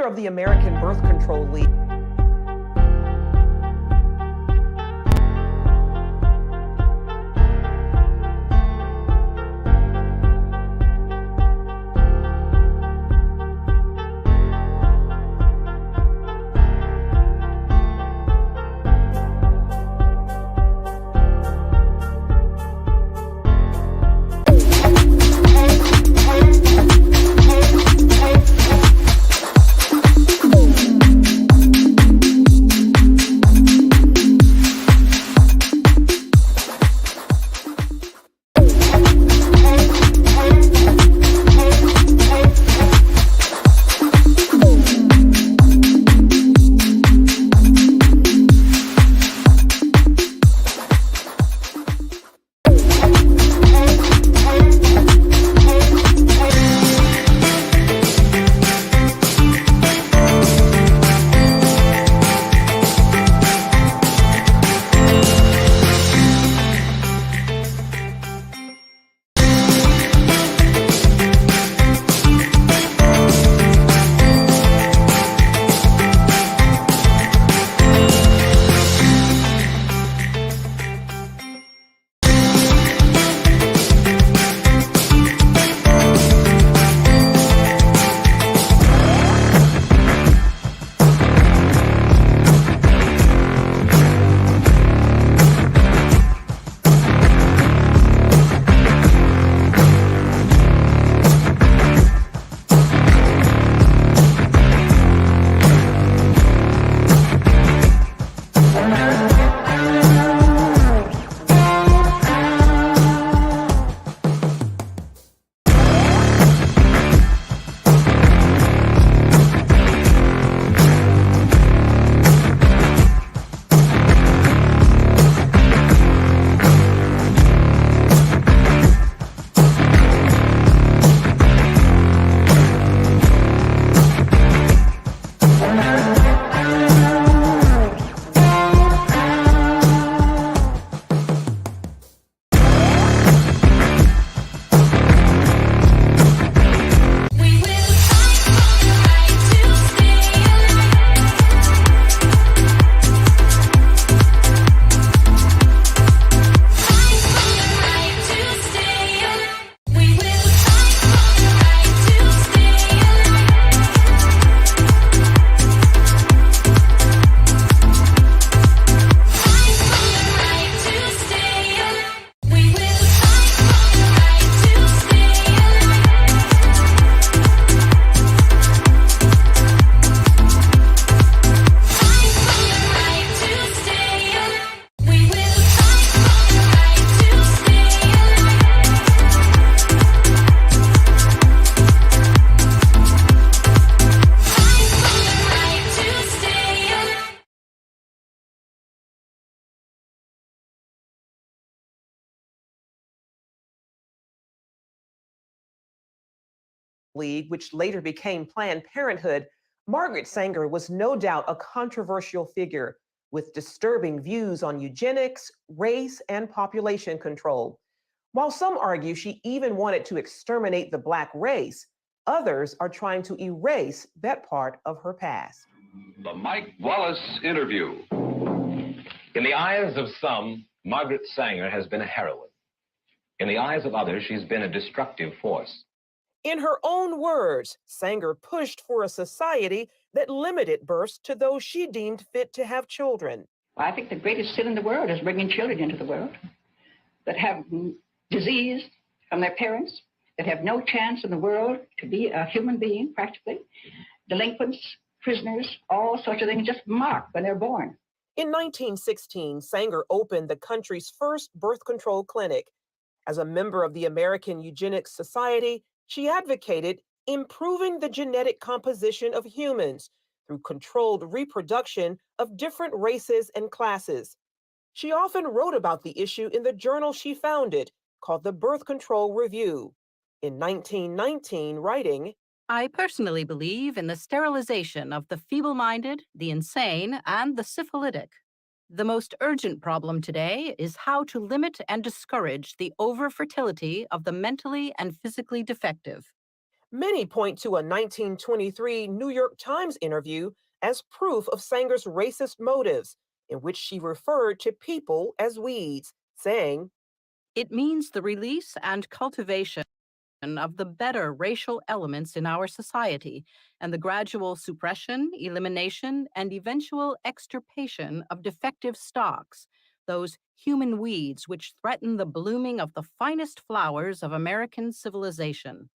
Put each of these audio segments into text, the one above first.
of the American Birth Control League. League, which later became Planned Parenthood, Margaret Sanger was no doubt a controversial figure with disturbing views on eugenics, race, and population control. While some argue she even wanted to exterminate the Black race, others are trying to erase that part of her past. The Mike Wallace Interview. In the eyes of some, Margaret Sanger has been a heroine. In the eyes of others, she's been a destructive force. In her own words, Sanger pushed for a society that limited births to those she deemed fit to have children. I think the greatest sin in the world is bringing children into the world that have disease from their parents, that have no chance in the world to be a human being, practically. Delinquents, prisoners, all sorts of things just marked when they're born. In 1916, Sanger opened the country's first birth control clinic. As a member of the American Eugenics Society, she advocated improving the genetic composition of humans through controlled reproduction of different races and classes. She often wrote about the issue in the journal she founded, called the Birth Control Review. In 1919, writing, I personally believe in the sterilization of the feeble-minded, the insane, and the syphilitic. The most urgent problem today is how to limit and discourage the over-fertility of the mentally and physically defective. Many point to a 1923 New York Times interview as proof of Sanger's racist motives, in which she referred to people as weeds, saying, It means the release and cultivation of the better racial elements in our society and the gradual suppression, elimination, and eventual extirpation of defective stocks, those human weeds which threaten the blooming of the finest flowers of American civilization.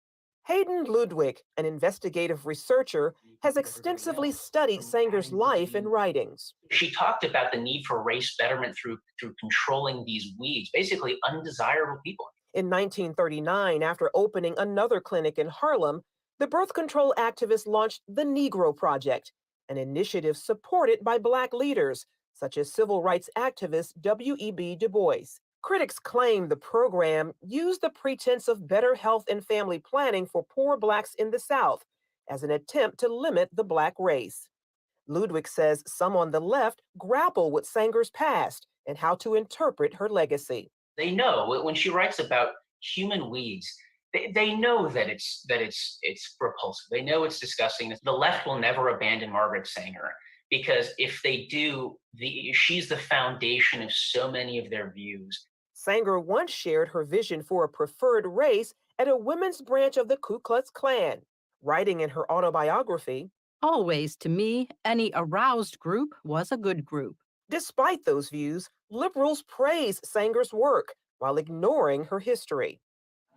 Hayden Ludwig, an investigative researcher, has extensively studied Sanger's life and writings. She talked about the need for race betterment through controlling these weeds, basically undesirable people. In 1939, after opening another clinic in Harlem, the birth control activist launched the Negro Project, an initiative supported by Black leaders, such as civil rights activist W.E.B. Du Bois. Critics claim the program used the pretense of better health and family planning for poor Blacks in the South as an attempt to limit the Black race. Ludwig says some on the left grapple with Sanger's past and how to interpret her legacy. They know when she writes about human weeds, they know that it's repulsive. They know it's disgusting. The left will never abandon Margaret Sanger because if they do, she's the foundation of so many of their views. Sanger once shared her vision for a preferred race at a women's branch of the Ku Klux Klan, writing in her autobiography, Always, to me, any aroused group was a good group. Despite those views, liberals praise Sanger's work while ignoring her history.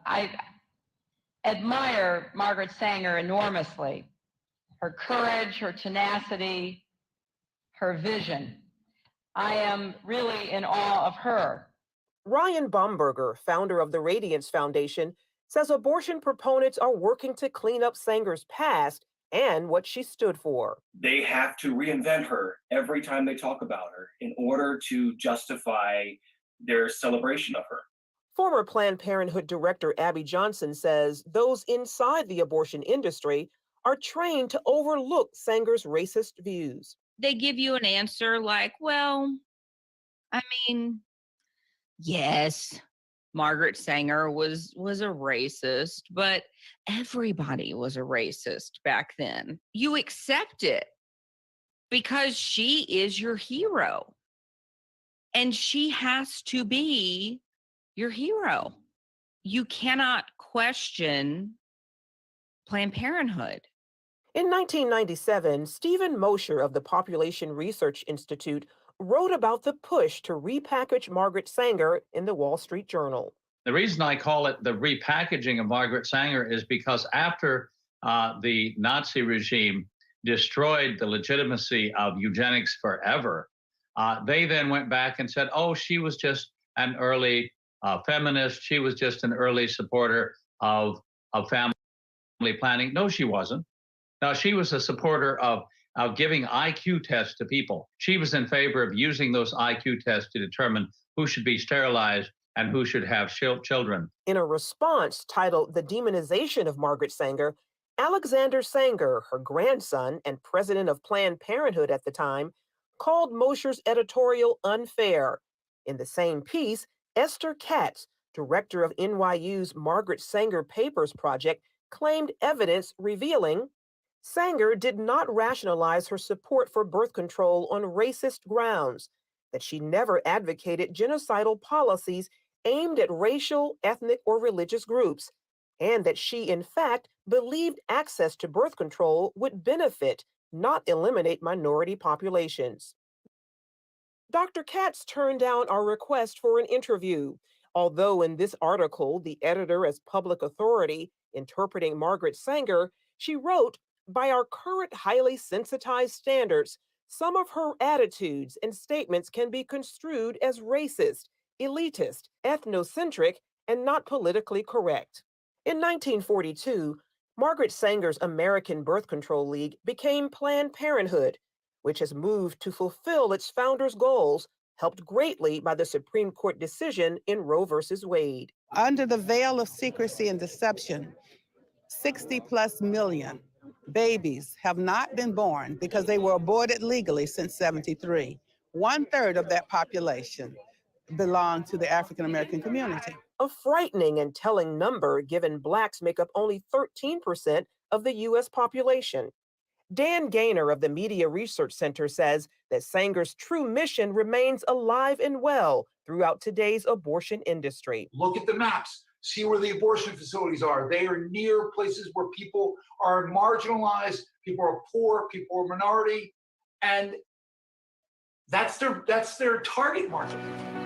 I admire Margaret Sanger enormously. Her courage, her tenacity, her vision. I am really in awe of her. Ryan Baumberger, founder of the Radiance Foundation, says abortion proponents are working to clean up Sanger's past and what she stood for. They have to reinvent her every time they talk about her in order to justify their celebration of her. Former Planned Parenthood Director Abby Johnson says those inside the abortion industry are trained to overlook Sanger's racist views. They give you an answer like, well, I mean, yes, Margaret Sanger was a racist, but everybody was a racist back then. You accept it because she is your hero. And she has to be your hero. You cannot question Planned Parenthood. In 1997, Stephen Mosher of the Population Research Institute wrote about the push to repackage Margaret Sanger in the Wall Street Journal. The reason I call it the repackaging of Margaret Sanger is because after the Nazi regime destroyed the legitimacy of eugenics forever, they then went back and said, oh, she was just an early feminist. She was just an early supporter of family planning. No, she wasn't. No, she was a supporter of giving IQ tests to people. She was in favor of using those IQ tests to determine who should be sterilized and who should have children. In a response titled The Demonization of Margaret Sanger, Alexander Sanger, her grandson and president of Planned Parenthood at the time, called Mosher's editorial unfair. In the same piece, Esther Katz, director of NYU's Margaret Sanger Papers Project, claimed evidence revealing Sanger did not rationalize her support for birth control on racist grounds, that she never advocated genocidal policies aimed at racial, ethnic, or religious groups, and that she, in fact, believed access to birth control would benefit, not eliminate minority populations. Dr. Katz turned down our request for an interview, although in this article, the editor as public authority interpreting Margaret Sanger, she wrote, by our current highly sensitized standards, some of her attitudes and statements can be construed as racist, elitist, ethnocentric, and not politically correct. In 1942, Margaret Sanger's American Birth Control League became Planned Parenthood, which has moved to fulfill its founders' goals, helped greatly by the Supreme Court decision in Roe v. Wade. Under the veil of secrecy and deception, 60+ million babies have not been born because they were aborted legally since '73. 1/3 of that population belong to the African American community. a frightening and telling number given Blacks make up only 13% of the U.S. population. Dan Gaynor of the Media Research Center says that Sanger's true mission remains alive and well throughout today's abortion industry. Look at the maps. See where the abortion facilities are. They are near places where people are marginalized, people are poor, people are minority, and that's their target market.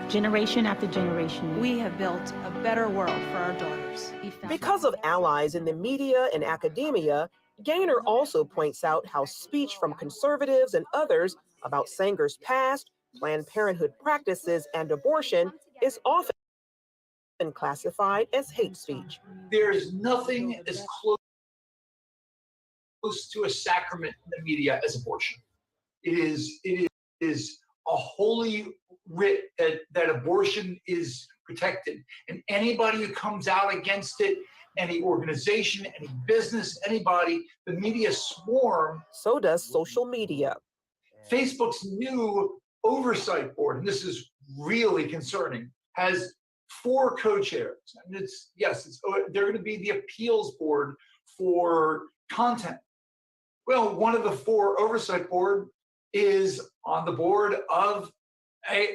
Generation after generation, we have built a better world for our daughters. Because of allies in the media and academia, Gaynor also points out how speech from conservatives and others about Sanger's past, Planned Parenthood practices, and abortion is often classified as hate speech. There is nothing as close to a sacrament in the media as abortion. It is a holy writ that abortion is protected, and anybody who comes out against it, any organization, any business, anybody, the media swarm. So does social media. Facebook's new oversight board, and this is really concerning, has 4 co-chairs. And they're going to be the appeals board for content. Well, one of the 4 oversight board is on the board of an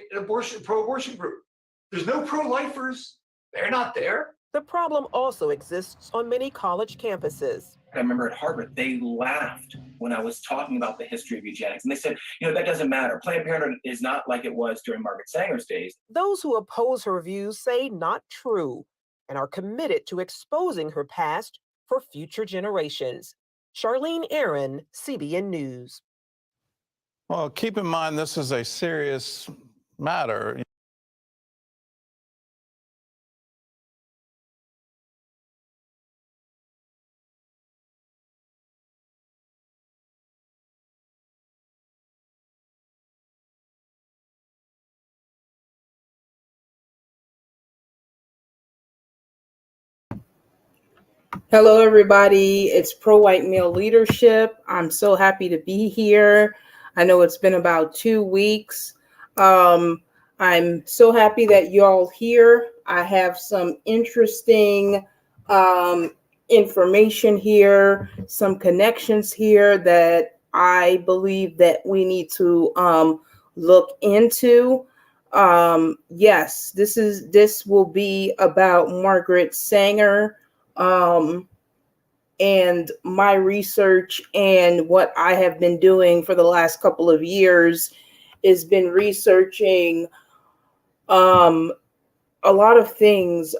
pro-abortion group. There's no pro-lifers. They're not there. The problem also exists on many college campuses. I remember at Harvard, they laughed when I was talking about the history of eugenics. And they said, that doesn't matter. Planned Parenthood is not like it was during Margaret Sanger's days. Those who oppose her views say not true and are committed to exposing her past for future generations. Charlene Aaron, CBN News. Well, keep in mind, this is a serious matter. Hello, everybody. It's Pro-White Male Leadership. I'm so happy to be here. I know it's been about 2 weeks. I'm so happy that y'all here. I have some interesting information here, some connections here that I believe that we need to look into. Yes, this will be about Margaret Sanger. And my research and what I have been doing for the last couple of years has been researching a lot of things,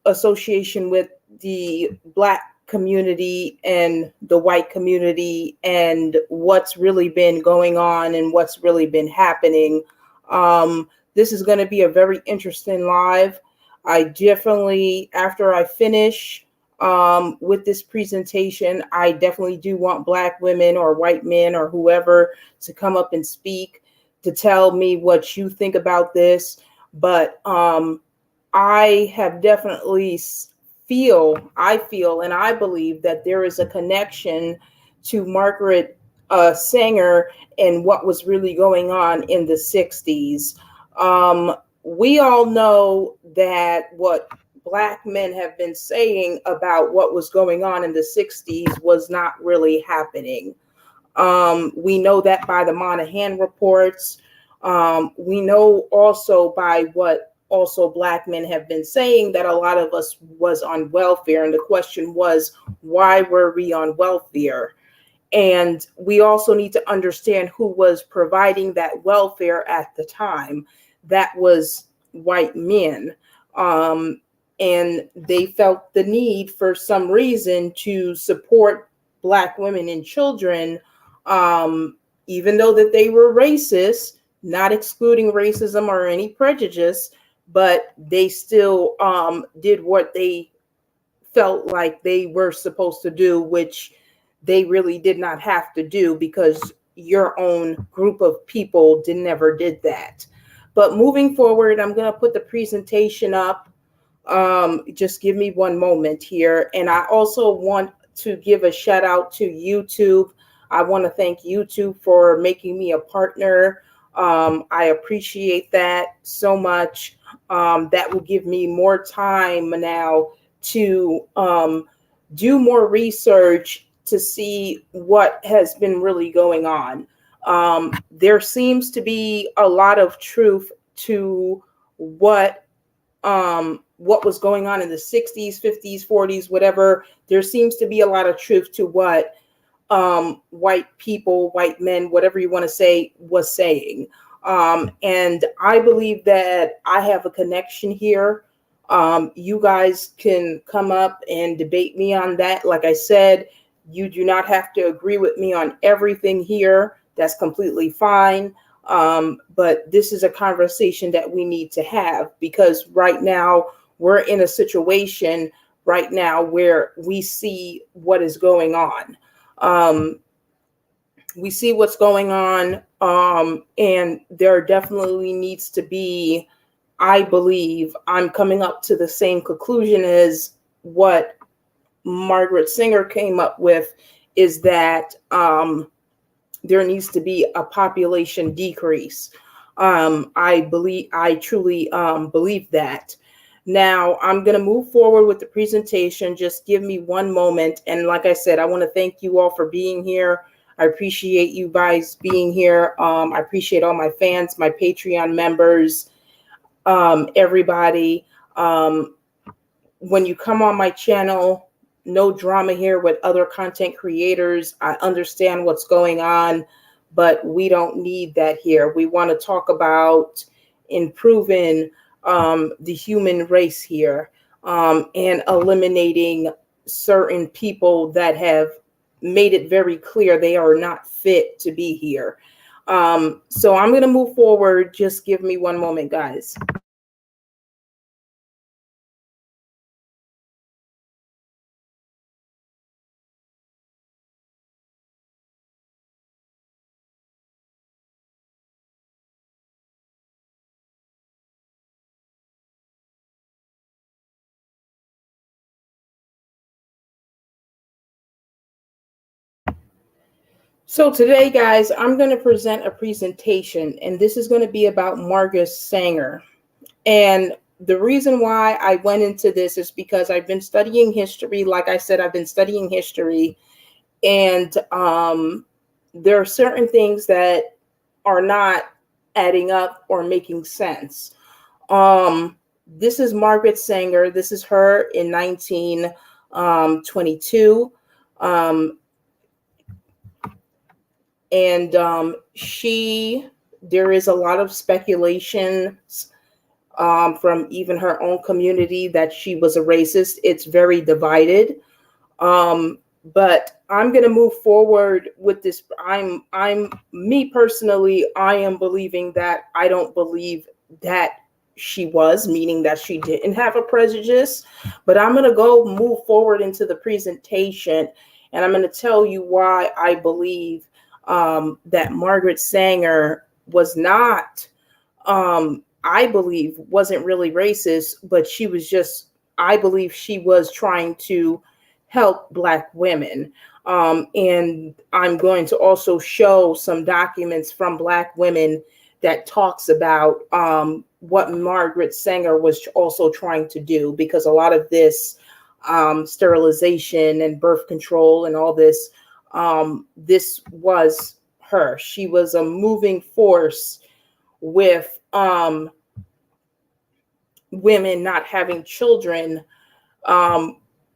association with the Black community and the white community and what's really been going on and what's really been happening. This is going to be a very interesting live. I definitely, after I finish with this presentation, I definitely do want Black women or white men or whoever to come up and speak to tell me what you think about this. But I have definitely I feel and I believe that there is a connection to Margaret Sanger and what was really going on in the 60s. We all know that what Black men have been saying about what was going on in the 60s was not really happening. We know that by the Moynihan reports. We know also by what also Black men have been saying that a lot of us was on welfare. And the question was, why were we on welfare? And we also need to understand who was providing that welfare at the time. That was white men. And they felt the need for some reason to support Black women and children, even though that they were racist, not excluding racism or any prejudice, but they still did what they felt like they were supposed to do, which they really did not have to do because your own group of people never did that. But moving forward, I'm going to put the presentation up. Just give me one moment here. And I also want to give a shout out to YouTube. I want to thank YouTube for making me a partner. I appreciate that so much. that will give me more time now to do more research to see what has been really going on. There seems to be a lot of truth to what was going on in the 60s, 50s, 40s, whatever. There seems to be a lot of truth to what white people, white men, whatever you want to say, was saying. And I believe that I have a connection here. You guys can come up and debate me on that. Like I said, you do not have to agree with me on everything here. That's completely fine. But this is a conversation that we need to have, because right now we're in a situation right now where we see what is going on. We see what's going on, and there definitely needs to be, I believe, I'm coming up to the same conclusion as what Margaret Sanger came up with, is that there needs to be a population decrease. I truly believe that. Now, I'm going to move forward with the presentation. Just give me one moment. And like I said, I want to thank you all for being here. I appreciate you guys being here. I appreciate all my fans, my Patreon members, everybody. When you come on my channel, no drama here with other content creators. I understand what's going on, but we don't need that here. We want to talk about improving the human race here, and eliminating certain people that have made it very clear they are not fit to be here. So I'm going to move forward. Just give me one moment, guys. So today, guys, I'm going to present a presentation, and this is going to be about Margaret Sanger. And the reason why I went into this is because I've been studying history. Like I said, I've been studying history, and there are certain things that are not adding up or making sense. This is Margaret Sanger. This is her in 1922. And there is a lot of speculation from even her own community that she was a racist. It's very divided. But I'm going to move forward with this. Me personally, I am believing that I don't believe that she was, meaning that she didn't have a prejudice. But I'm going to move forward into the presentation, and I'm going to tell you why I believe that Margaret Sanger was not, I believe, wasn't really racist, but she was just, I believe she was trying to help Black women. And I'm going to also show some documents from Black women that talks about what Margaret Sanger was also trying to do, because a lot of this sterilization and birth control and all this, this was her. She was a moving force with women not having children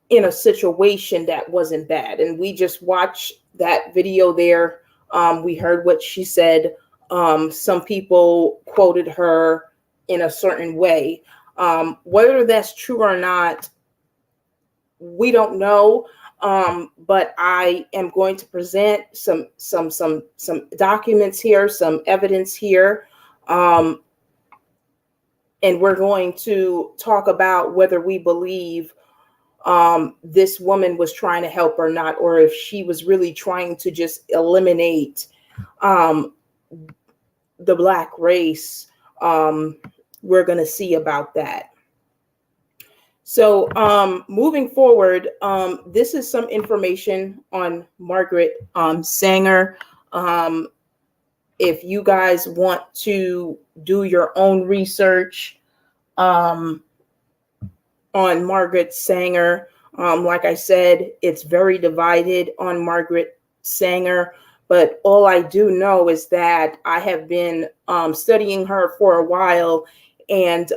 in a situation that wasn't bad. And we just watched that video there. We heard what she said. Some people quoted her in a certain way. Whether that's true or not, we don't know. But I am going to present some documents here, some evidence here. And we're going to talk about whether we believe this woman was trying to help or not, or if she was really trying to just eliminate the Black race. We're going to see about that. So moving forward, this is some information on Margaret Sanger. If you guys want to do your own research, on Margaret Sanger. Like I said, it's very divided on Margaret Sanger, but all I do know is that I have been studying her for a while, and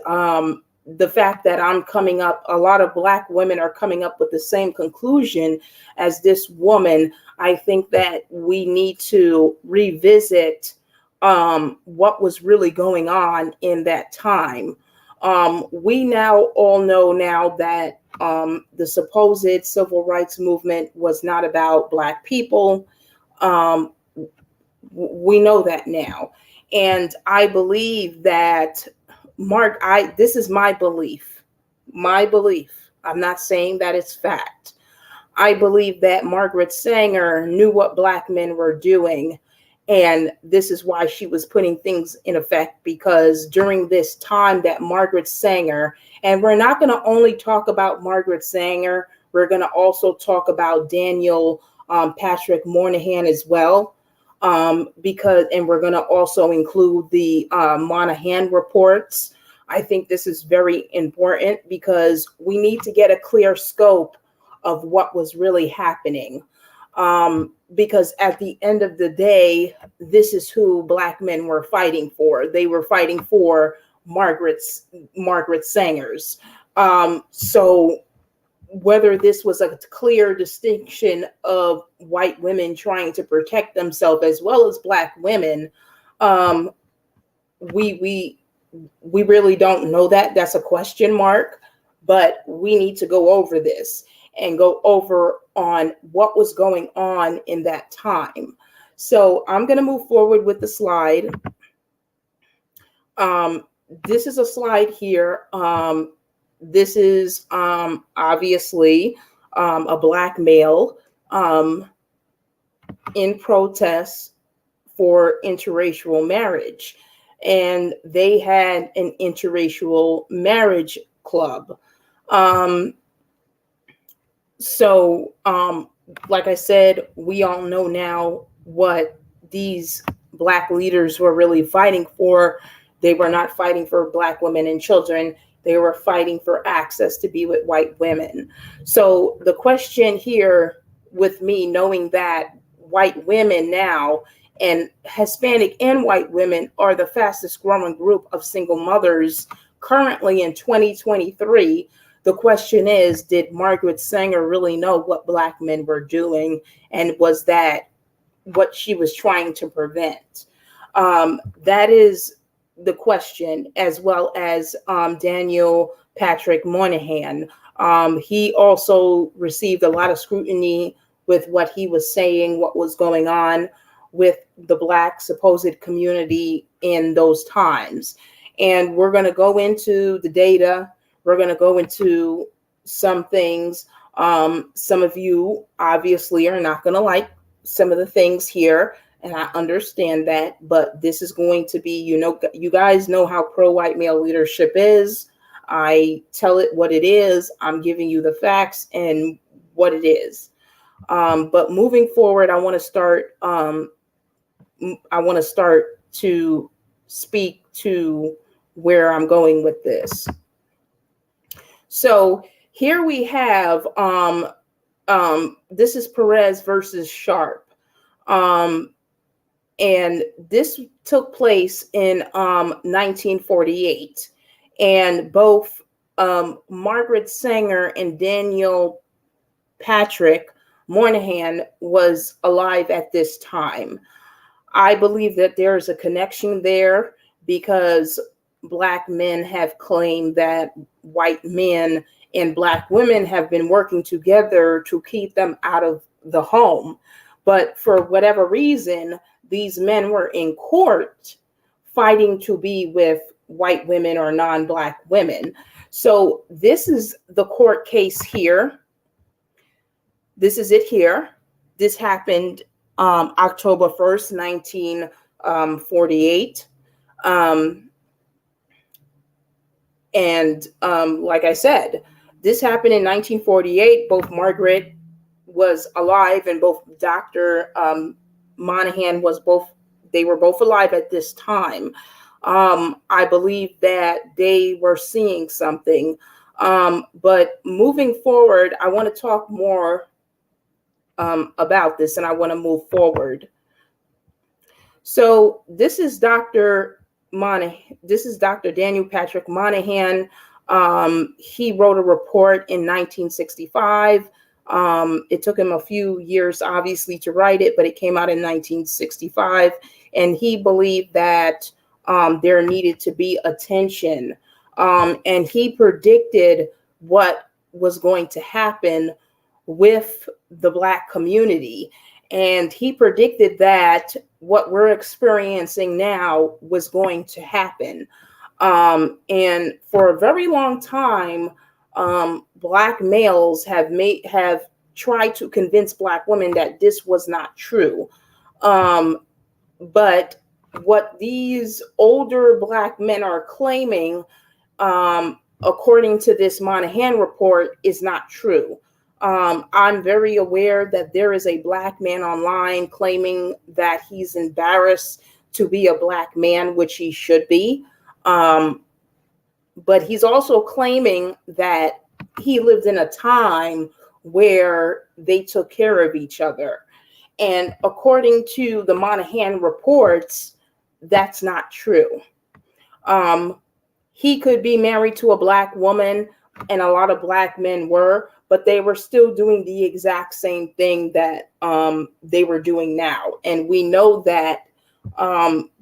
the fact that I'm coming up, a lot of Black women are coming up with the same conclusion as this woman. I think that we need to revisit what was really going on in that time. We now all know now that the supposed civil rights movement was not about Black people. We know that now. And I believe that this is my belief. My belief. I'm not saying that it's fact. I believe that Margaret Sanger knew what Black men were doing. And this is why she was putting things in effect, because during this time that Margaret Sanger, and we're not going to only talk about Margaret Sanger, we're going to also talk about Daniel Patrick Moynihan as well, and we're going to also include the Moynihan reports. I think this is very important because we need to get a clear scope of what was really happening. Because at the end of the day, this is who Black men were fighting for. They were fighting for Margaret Sanger's. So whether this was a clear distinction of white women trying to protect themselves as well as Black women, we really don't know that. That's a question mark, but we need to go over this and go over on what was going on in that time. So I'm going to move forward with the slide. This is a slide here. This is obviously a Black male in protest for interracial marriage. And they had an interracial marriage club. So, like I said, we all know now what these Black leaders were really fighting for. They were not fighting for Black women and children. They were fighting for access to be with white women. So the question here with me, knowing that white women now and Hispanic and white women are the fastest growing group of single mothers currently in 2023, the question is, did Margaret Sanger really know what Black men were doing? And was that what she was trying to prevent? That is the question, as well as Daniel Patrick Moynihan. He also received a lot of scrutiny with what he was saying, what was going on with the Black supposed community in those times. And we're going to go into the data. We're going to go into some things. Some of you obviously are not going to like some of the things here, and I understand that, but this is going to be, you guys know how pro-white male leadership is. I tell it what it is. I'm giving you the facts and what it is. But moving forward, I want to start to speak to where I'm going with this. So here we have, this is Perez versus Sharp. And this took place in 1948. And both Margaret Sanger and Daniel Patrick Moynihan was alive at this time. I believe that there is a connection there because Black men have claimed that white men and Black women have been working together to keep them out of the home. But for whatever reason, these men were in court fighting to be with white women or non-Black women. So this is the court case here. This is it here. This happened October 1st, 1948. Like I said, this happened in 1948. Both Margaret was alive and both Dr. Moynihan was both, they were both alive at this time. I believe that they were seeing something. But moving forward, I want to talk more about this, and I want to move forward. So this is Dr. Daniel Patrick Moynihan. He wrote a report in 1965. It took him a few years, obviously, to write it, but it came out in 1965. And he believed that there needed to be attention. And he predicted what was going to happen with the Black community. And he predicted that what we're experiencing now was going to happen. And for a very long time, Black males have tried to convince Black women that this was not true. But what these older Black men are claiming, according to this Moynihan report, is not true. I'm very aware that there is a Black man online claiming that he's embarrassed to be a Black man, which he should be. But he's also claiming that he lived in a time where they took care of each other. And according to the Moynihan reports, that's not true. He could be married to a Black woman, and a lot of Black men were, but they were still doing the exact same thing that they were doing now. And we know that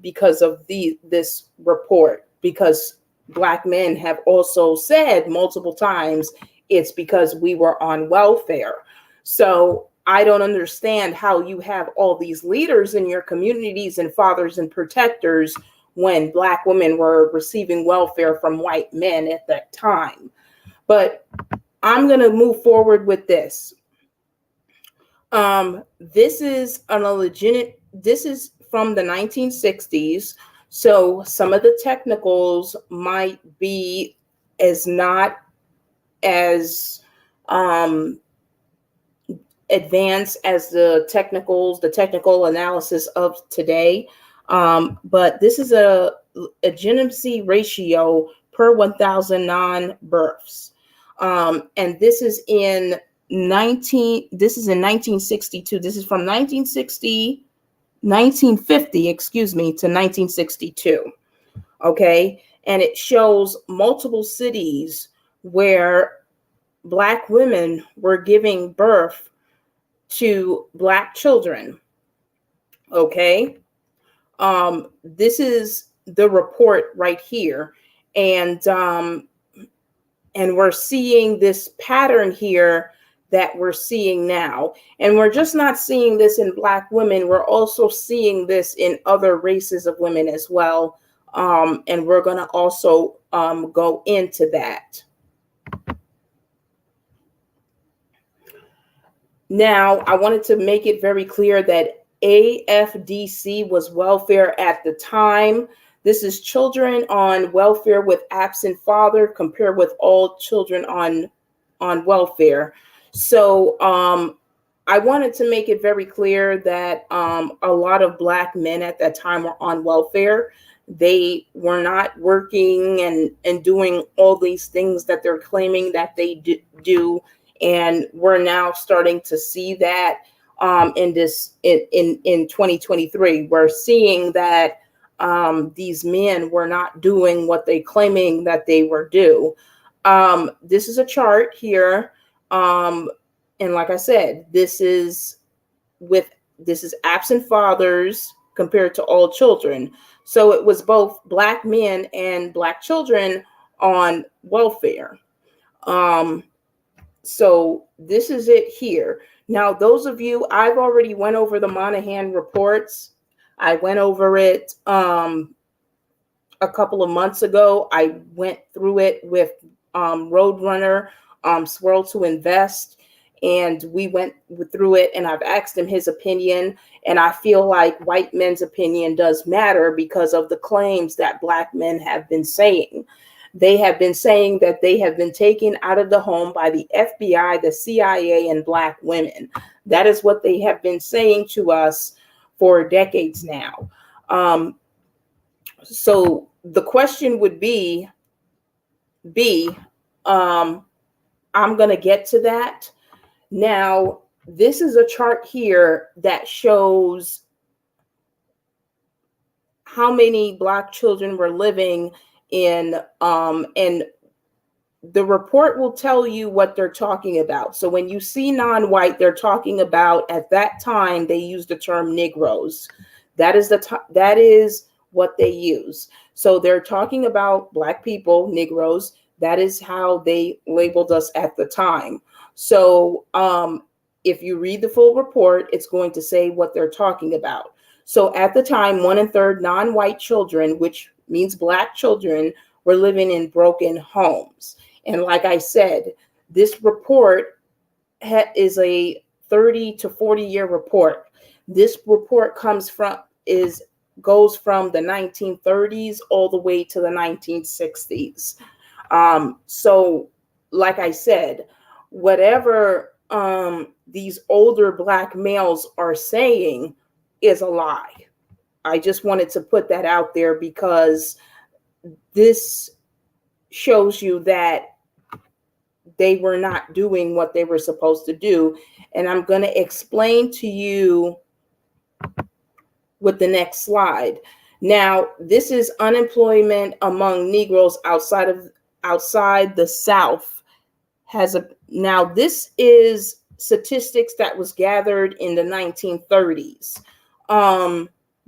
because of this report, because Black men have also said multiple times it's because we were on welfare. So I don't understand how you have all these leaders in your communities and fathers and protectors when Black women were receiving welfare from white men at that time. But I'm going to move forward with this. This is from the 1960s. So some of the technicals might be not as advanced as the technical analysis of today. But this is a legitimacy ratio per 1,000 non-births. And this is in 1962. This is from 1950, to 1962. Okay. And it shows multiple cities where Black women were giving birth to Black children. Okay. This is the report right here. And we're seeing this pattern here that we're seeing now. And we're just not seeing this in Black women. We're also seeing this in other races of women as well. And we're going to also go into that. Now, I wanted to make it very clear that AFDC was welfare at the time. This is children on welfare with absent father compared with all children on welfare. So I wanted to make it very clear that a lot of Black men at that time were on welfare. They were not working and doing all these things that they're claiming that they do. And we're now starting to see that in 2023. We're seeing that these men were not doing what they claiming that they were do. This is a chart here. And like I said, this is absent fathers compared to all children. So it was both Black men and Black children on welfare. So this is it here. Now, those of you, I've already went over the Moynihan reports. I went over it a couple of months ago. I went through it with Roadrunner, Swirl to Invest, and we went through it, and I've asked him his opinion. And I feel like white men's opinion does matter because of the claims that Black men have been saying. They have been saying that they have been taken out of the home by the FBI, the CIA, and Black women. That is what they have been saying to us for decades now. So the question would be, I'm going to get to that. Now, this is a chart here that shows how many Black children were living in, and the report will tell you what they're talking about. So when you see non-white, they're talking about, at that time, they used the term Negroes. That is what they use. So they're talking about Black people, Negroes. That is how they labeled us at the time. So if you read the full report, it's going to say what they're talking about. So at the time, 1/3 non-white children, which means Black children, were living in broken homes. And like I said, this report is a 30 to 40 year report. This report goes from the 1930s all the way to the 1960s. So like I said, whatever these older Black males are saying is a lie. I just wanted to put that out there because this shows you that they were not doing what they were supposed to do. And I'm going to explain to you with the next slide. Now, this is unemployment among Negroes outside the South. Now, this is statistics that was gathered in the 1930s.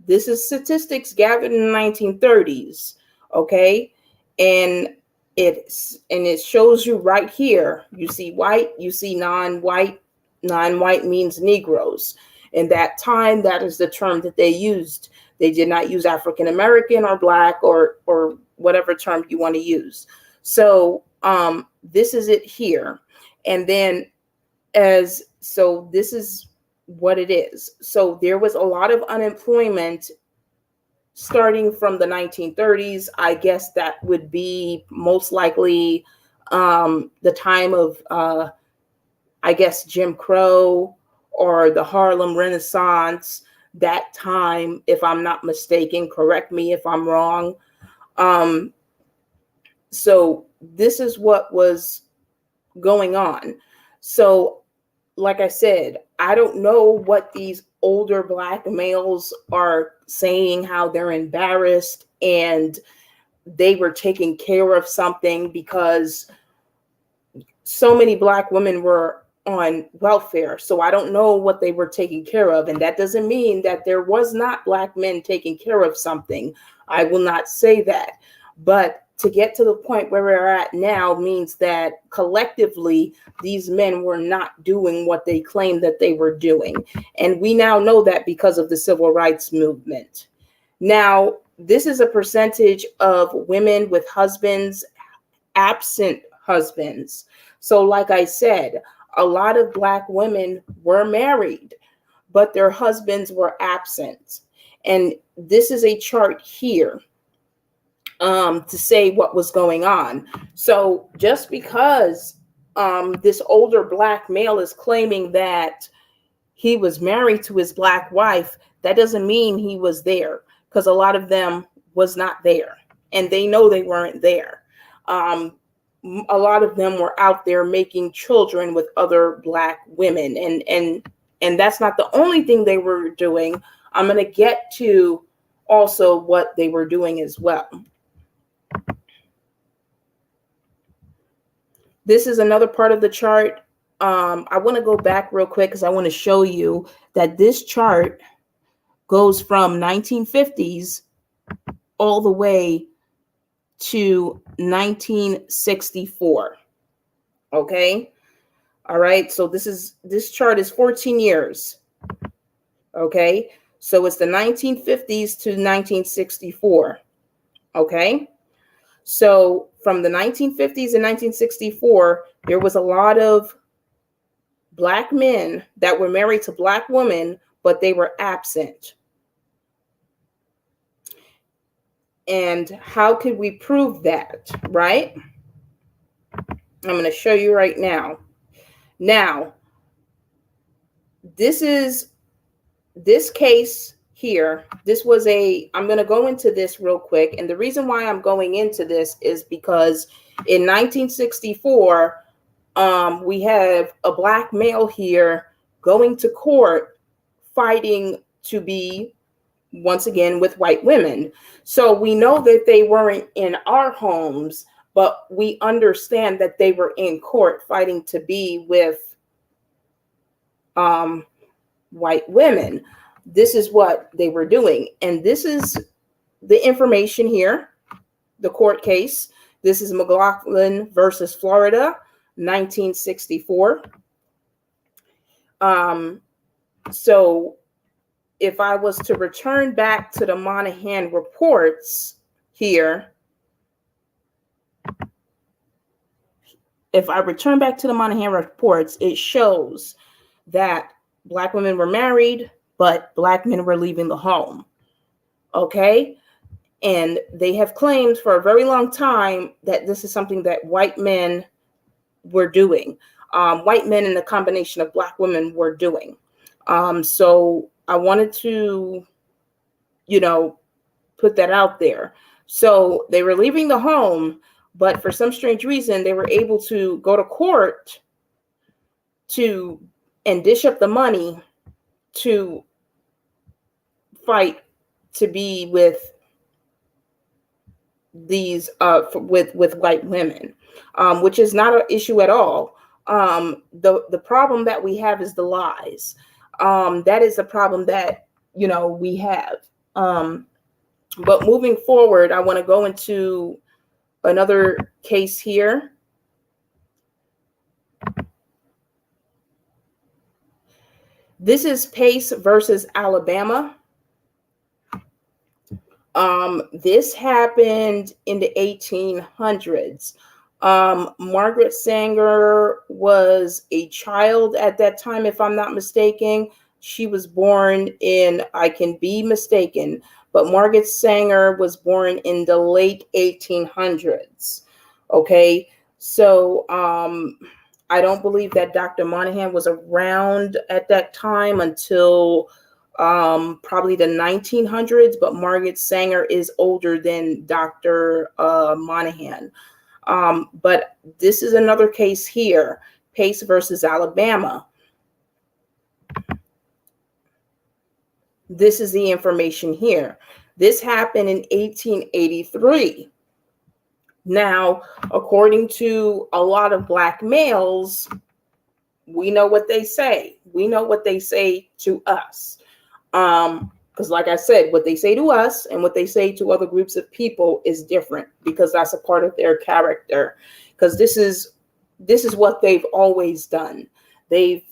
This is statistics gathered in the 1930s, okay? And it shows you right here. You see white, you see non-white. Non-white means Negroes. In that time, that is the term that they used. They did not use African American or Black or whatever term you want to use. So this is it here. And then so this is what it is. So there was a lot of unemployment starting from the 1930s. I guess that would be most likely the time of, I guess, Jim Crow or the Harlem Renaissance, that time, if I'm not mistaken. Correct me if I'm wrong. So this is what was going on. So like I said, I don't know what these older Black males are saying, how they're embarrassed and they were taking care of something, because so many Black women were on welfare. So I don't know what they were taking care of. And that doesn't mean that there was not Black men taking care of something. I will not say that. But to get to the point where we're at now means that collectively, these men were not doing what they claimed that they were doing. And we now know that because of the civil rights movement. Now, this is a percentage of women with husbands, absent husbands. So like I said, a lot of Black women were married, but their husbands were absent. And this is a chart here to say what was going on. So just because this older Black male is claiming that he was married to his Black wife, that doesn't mean he was there, because a lot of them was not there, and they know they weren't there. A lot of them were out there making children with other Black women, and that's not the only thing they were doing. I'm going to get to also what they were doing as well. This is another part of the chart. I want to go back real quick because I want to show you that this chart goes from 1950s all the way to 1964. Okay. All right. So this chart is 14 years. Okay. So it's the 1950s to 1964. Okay. So from the 1950s and 1964, there was a lot of Black men that were married to Black women, but they were absent. And how could we prove that, right? I'm going to show you right now. Now, this case here, I'm going to go into this real quick. And the reason why I'm going into this is because in 1964, we have a Black male here going to court fighting to be, once again, with white women. So we know that they weren't in our homes, but we understand that they were in court fighting to be with white women. This is what they were doing. And this is the information here, the court case. This is McLaughlin versus Florida, 1964. So if I was to return back to the Moynihan reports here, if I return back to the Moynihan reports, it shows that Black women were married, but Black men were leaving the home. Okay? And they have claimed for a very long time that this is something that white men were doing. White men and the combination of Black women were doing. So I wanted to, put that out there. So they were leaving the home, but for some strange reason, they were able to go to court and dish up the money to fight to be with these with white women, which is not an issue at all. The problem that we have is the lies. That is the problem that we have. But moving forward, I want to go into another case here. This is Pace versus Alabama. This happened in the 1800s. Margaret Sanger was a child at that time, if I'm not mistaken. She was born in, I can be mistaken, but Margaret Sanger was born in the late 1800s. Okay, so I don't believe that Dr. Moynihan was around at that time until probably the 1900s, but Margaret Sanger is older than Dr. Moynihan. But this is another case here, Pace versus Alabama. This is the information here. This happened in 1883. Now, according to a lot of Black males, we know what they say. We know what they say to us. Because like I said, what they say to us and what they say to other groups of people is different, because that's a part of their character. Because this is what they've always done. This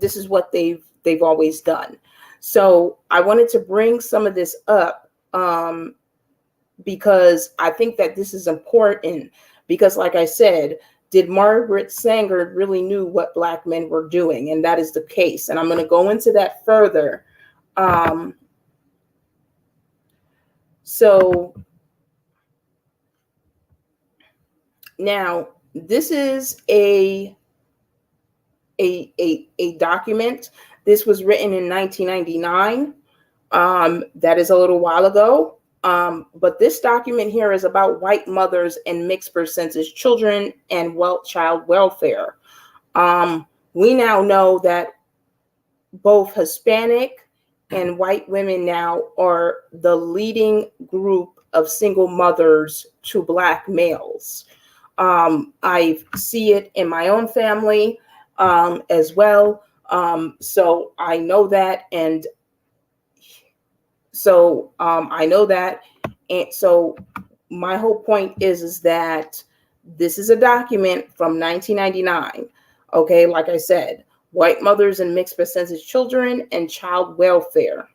is what they've always done. So I wanted to bring some of this up because I think that this is important. Because like I said, did Margaret Sanger really knew what Black men were doing? And that is the case. And I'm going to go into that further. So now this is a document. This was written in 1999. That is a little while ago. But this document here is about white mothers and mixed percentage children and child welfare. We now know that both Hispanic and white women now are the leading group of single mothers to Black males. I see it in my own family as well. So I know that, and so I know that, and so my whole point is that this is a document from 1999. Okay, like I said, white mothers and mixed percentage children and child welfare.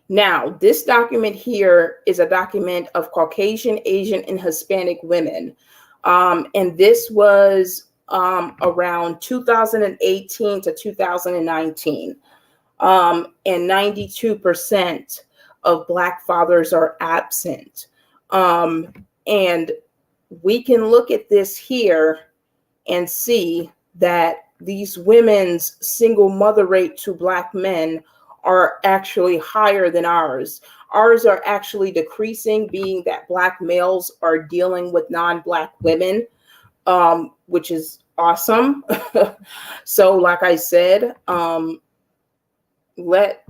Now, this document here is a document of Caucasian, Asian, and Hispanic women. And this was around 2018 to 2019. And 92% of Black fathers are absent. And we can look at this here and see that these women's single mother rate to Black men are actually higher than ours. Ours are actually decreasing, being that Black males are dealing with non-Black women, which is awesome. So, like I said, let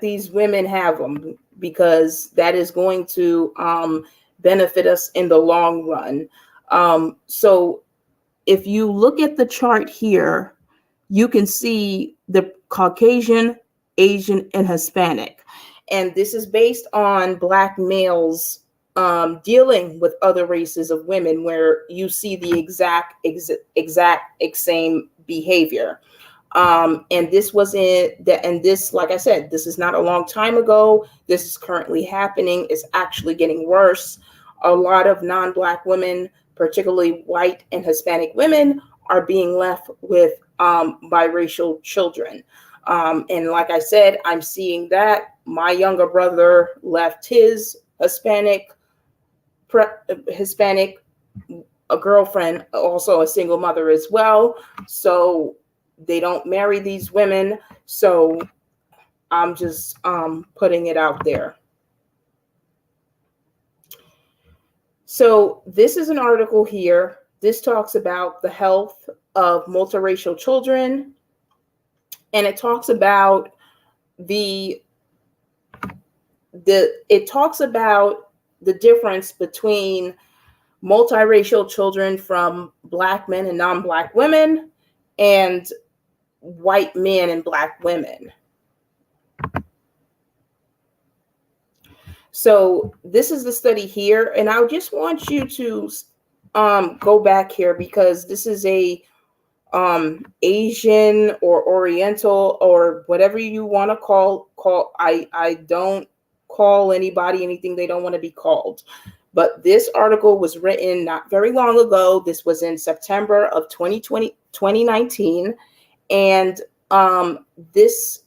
these women have them, because that is going to benefit us in the long run. So if you look at the chart here, you can see the Caucasian, Asian, and Hispanic. And this is based on Black males dealing with other races of women, where you see the exact same behavior. And this was this, like I said, this is not a long time ago. This is currently happening. It's actually getting worse. A lot of non-Black women, particularly white and Hispanic women, are being left with biracial children. And like I said, I'm seeing that. My younger brother left his Hispanic a girlfriend, also a single mother as well. So they don't marry these women. So I'm just putting it out there. So this is an article here. This talks about the health of multiracial children. And it talks about it talks about the difference between multiracial children from Black men and non-Black women, and white men and Black women. So this is the study here, and I just want you to go back here, because this is a Asian or Oriental or whatever you want to call. I don't call anybody anything they don't want to be called. But this article was written not very long ago. This was in September of 2019. And this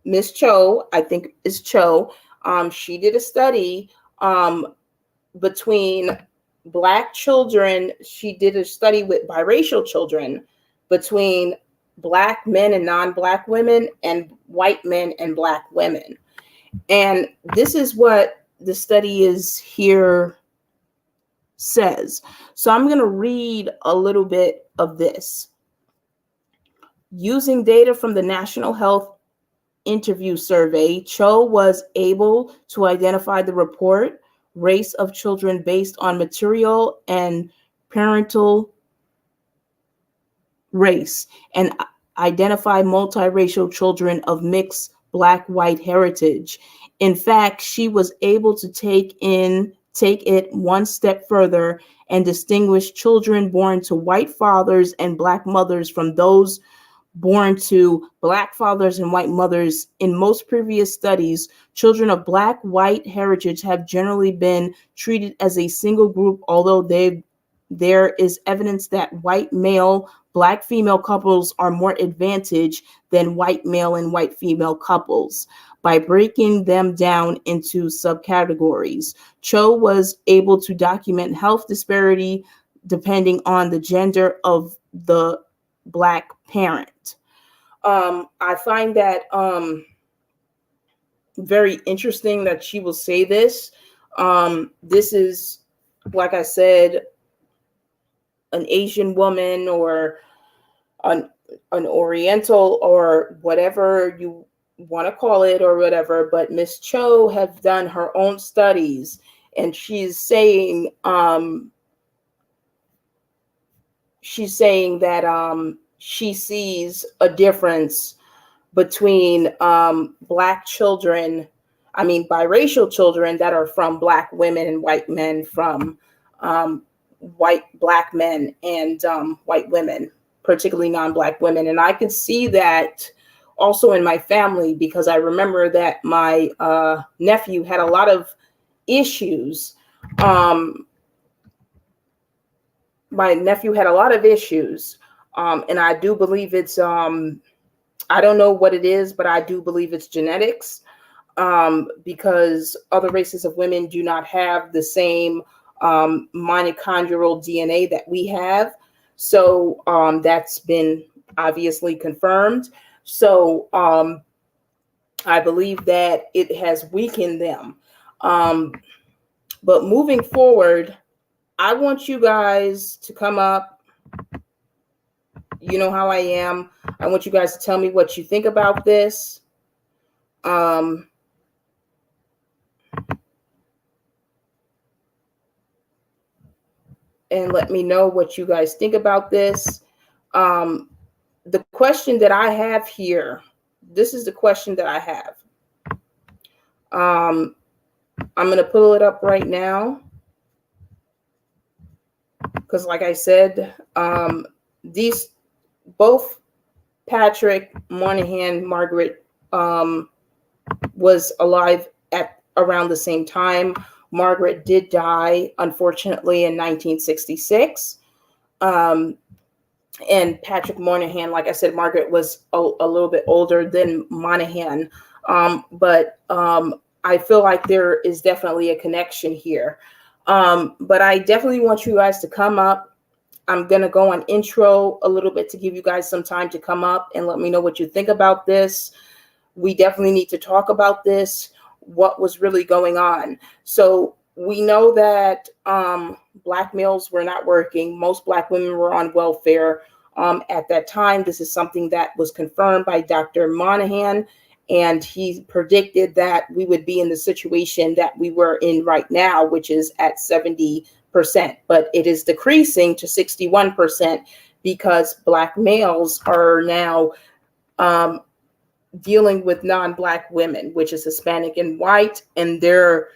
Miss Cho, I think is Cho, she did a study between Black children. She did a study with biracial children between Black men and non-Black women, and white men and Black women. And this is what the study is here says. So I'm going to read a little bit of this. Using data from the National Health Interview Survey, Cho was able to identify the report race of children based on material and parental race, and identify multiracial children of mixed Black-white heritage. In fact, she was able to take it one step further and distinguish children born to white fathers and Black mothers from those born to Black fathers and white mothers. In most previous studies, children of Black-white heritage have generally been treated as a single group, although there is evidence that white male, Black female couples are more advantaged than white male and white female couples. By breaking them down into subcategories, Cho was able to document health disparity depending on the gender of the Black parent. I find that very interesting that she will say this. This is, like I said, an Asian woman or an Oriental or whatever you want to call it or whatever, but Miss Cho has done her own studies, and she's saying that she sees a difference between Black children, biracial children that are from Black women and white men, from white Black men and white women, particularly non-Black women. And I could see that also in my family, because I remember that my nephew had a lot of issues. My nephew had a lot of issues. And I do believe it's, I don't know what it is, but I do believe it's genetics, because other races of women do not have the same mitochondrial DNA that we have. So that's been obviously confirmed. So I believe that it has weakened them. But moving forward, I want you guys to come up. You know how I am. I want you guys to tell me what you think about this. And let me know what you guys think about this. The question that I have here, this is the question that I have. I'm going to pull it up right now. Because like I said, these both Patrick, Moynihan, Margaret was alive at around the same time. Margaret did die, unfortunately, in 1966. And Patrick Moynihan, like I said, Margaret was a little bit older than Moynihan. But I feel like there is definitely a connection here. But I definitely want you guys to come up. I'm going to go on intro a little bit to give you guys some time to come up and let me know what you think about this. We definitely need to talk about this, what was really going on. So we know that Black males were not working. Most Black women were on welfare at that time. This is something that was confirmed by Dr. Moynihan, and he predicted that we would be in the situation that we were in right now, which is at 70%, but it is decreasing to 61% because Black males are now dealing with non-Black women, which is Hispanic and white, and their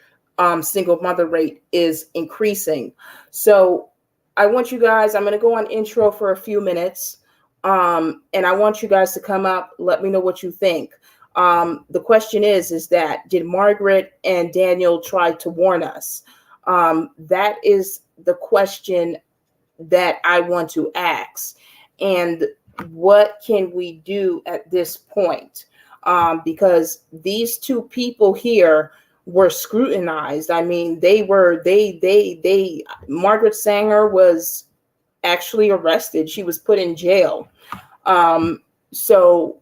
single mother rate is increasing. So I want you guys, I'm going to go on intro for a few minutes, and I want you guys to come up, let me know what you think. The question is that did Margaret and Daniel try to warn us? That is the question that I want to ask. And what can we do at this point? Because these two people here were scrutinized. I mean, Margaret Sanger was actually arrested. She was put in jail. So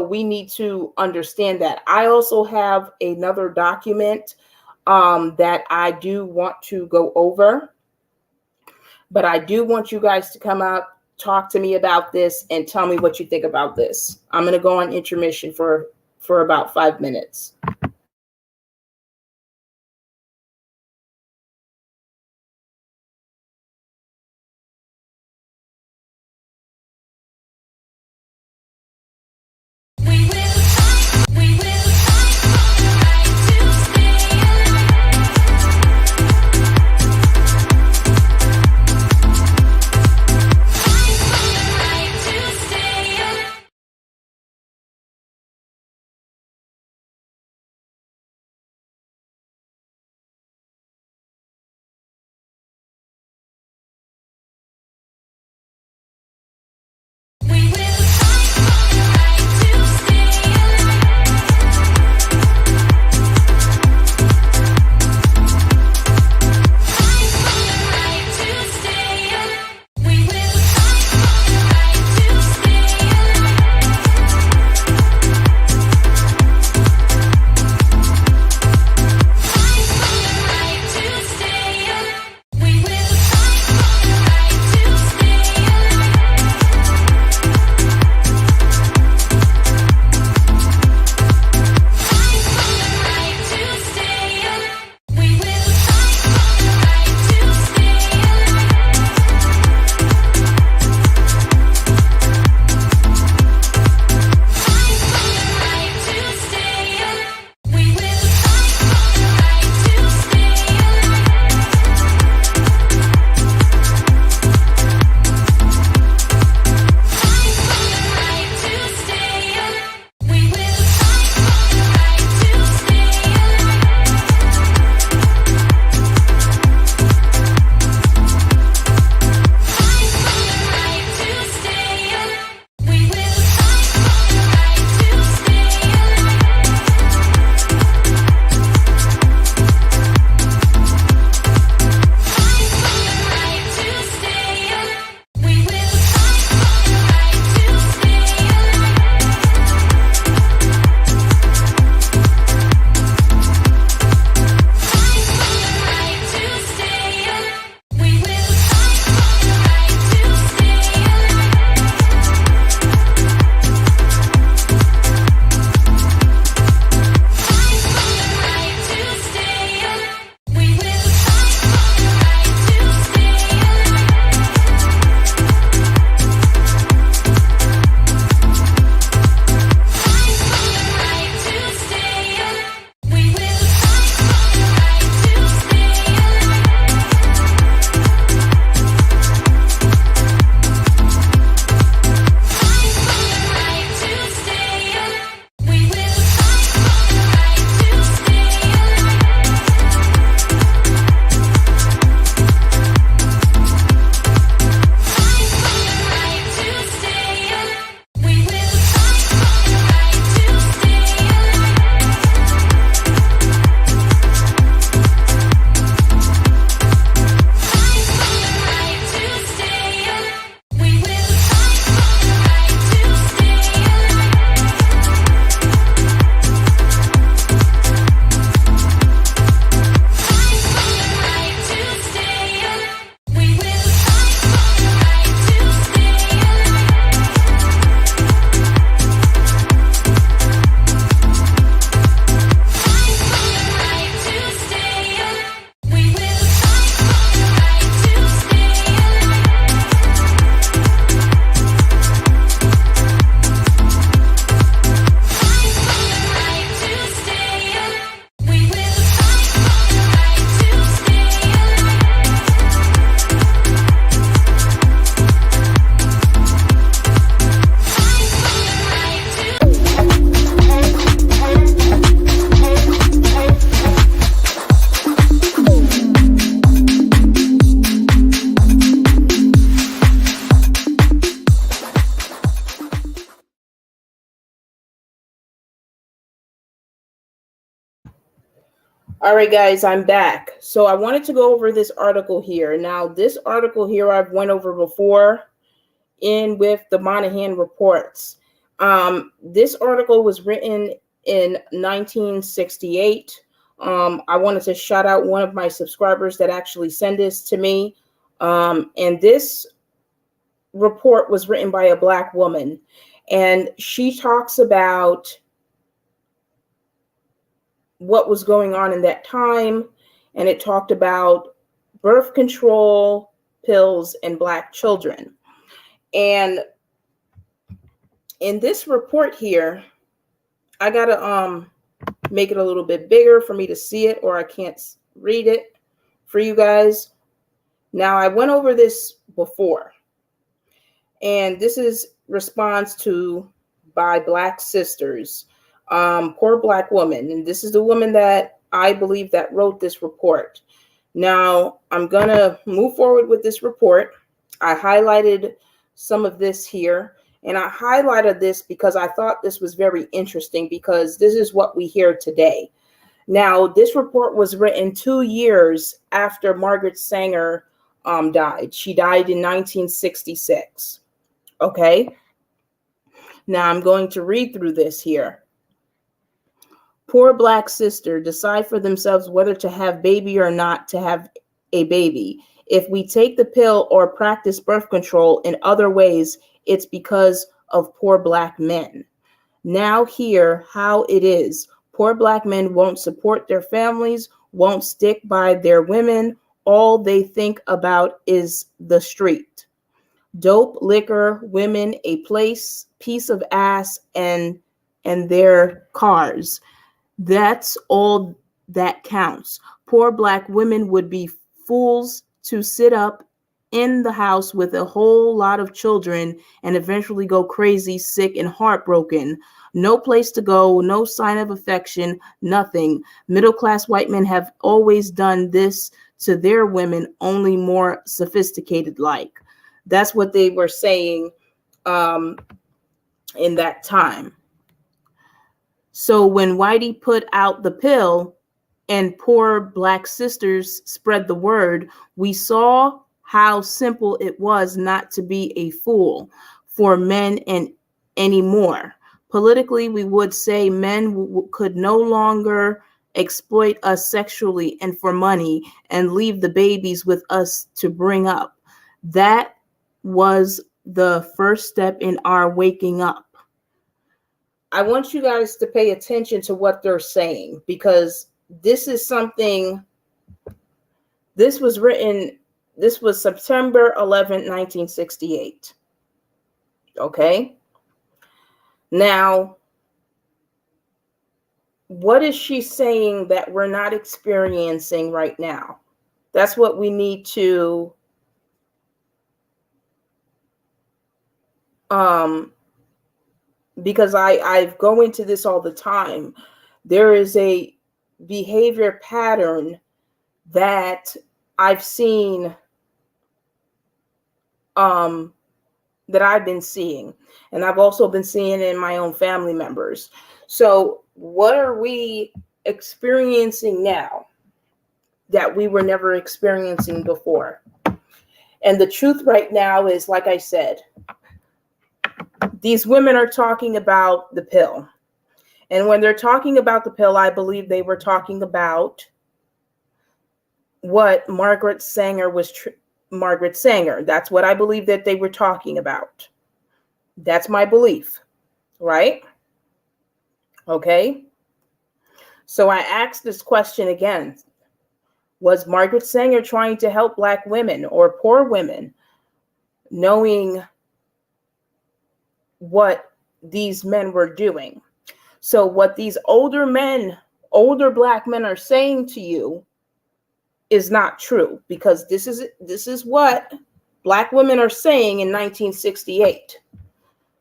we need to understand that. I also have another document that I do want to go over, but I do want you guys to come up, talk to me about this, and tell me what you think about this. I'm going to go on intermission for about 5 minutes. All right, guys, I'm back. So I wanted to go over this article here. Now, this article here I've went over before in with the Moynihan Reports. This article was written in 1968. I wanted to shout out one of my subscribers that actually sent this to me. And this report was written by a Black woman. And she talks about what was going on in that time. And it talked about birth control pills and Black children. And in this report here, I gotta make it a little bit bigger for me to see it, or I can't read it for you guys. Now, I went over this before, and this is response to by Black sisters, poor Black woman, and this is the woman that I believe that wrote this report. Now, I'm gonna move forward with this report. I highlighted some of this here, and I highlighted this because I thought this was very interesting, because this is what we hear today. Now, this report was written 2 years after Margaret Sanger died. She died in 1966. Okay. Now I'm going to read through this here. Poor Black sister decide for themselves whether to have baby or not to have a baby. If we take the pill or practice birth control in other ways, it's because of poor Black men. Now hear how it is. Poor Black men won't support their families, won't stick by their women. All they think about is the street. Dope, liquor, women, a piece of ass, and their cars. That's all that counts. Poor Black women would be fools to sit up in the house with a whole lot of children and eventually go crazy, sick, and heartbroken. No place to go, no sign of affection, nothing. Middle-class white men have always done this to their women, only more sophisticated like. That's what they were saying in that time. So when Whitey put out the pill and poor Black sisters spread the word, we saw how simple it was not to be a fool for men and anymore. Politically, we would say men could no longer exploit us sexually and for money and leave the babies with us to bring up. That was the first step in our waking up. I want you guys to pay attention to what they're saying, because this is something, this was September 11th, 1968. Okay. Now, what is she saying that we're not experiencing right now? That's what we need to because I go into this all the time. There is a behavior pattern that I've seen, that I've been seeing, and I've also been seeing it in my own family members. So what are we experiencing now that we were never experiencing before? And the truth right now is, like I said, these women are talking about the pill. And when they're talking about the pill, I believe they were talking about what Margaret Sanger was, Margaret Sanger. That's what I believe that they were talking about. That's my belief, right? Okay. So I asked this question again. Was Margaret Sanger trying to help Black women or poor women, knowing what these men were doing? So what these older Black men are saying to you is not true, because this is what Black women are saying in 1968.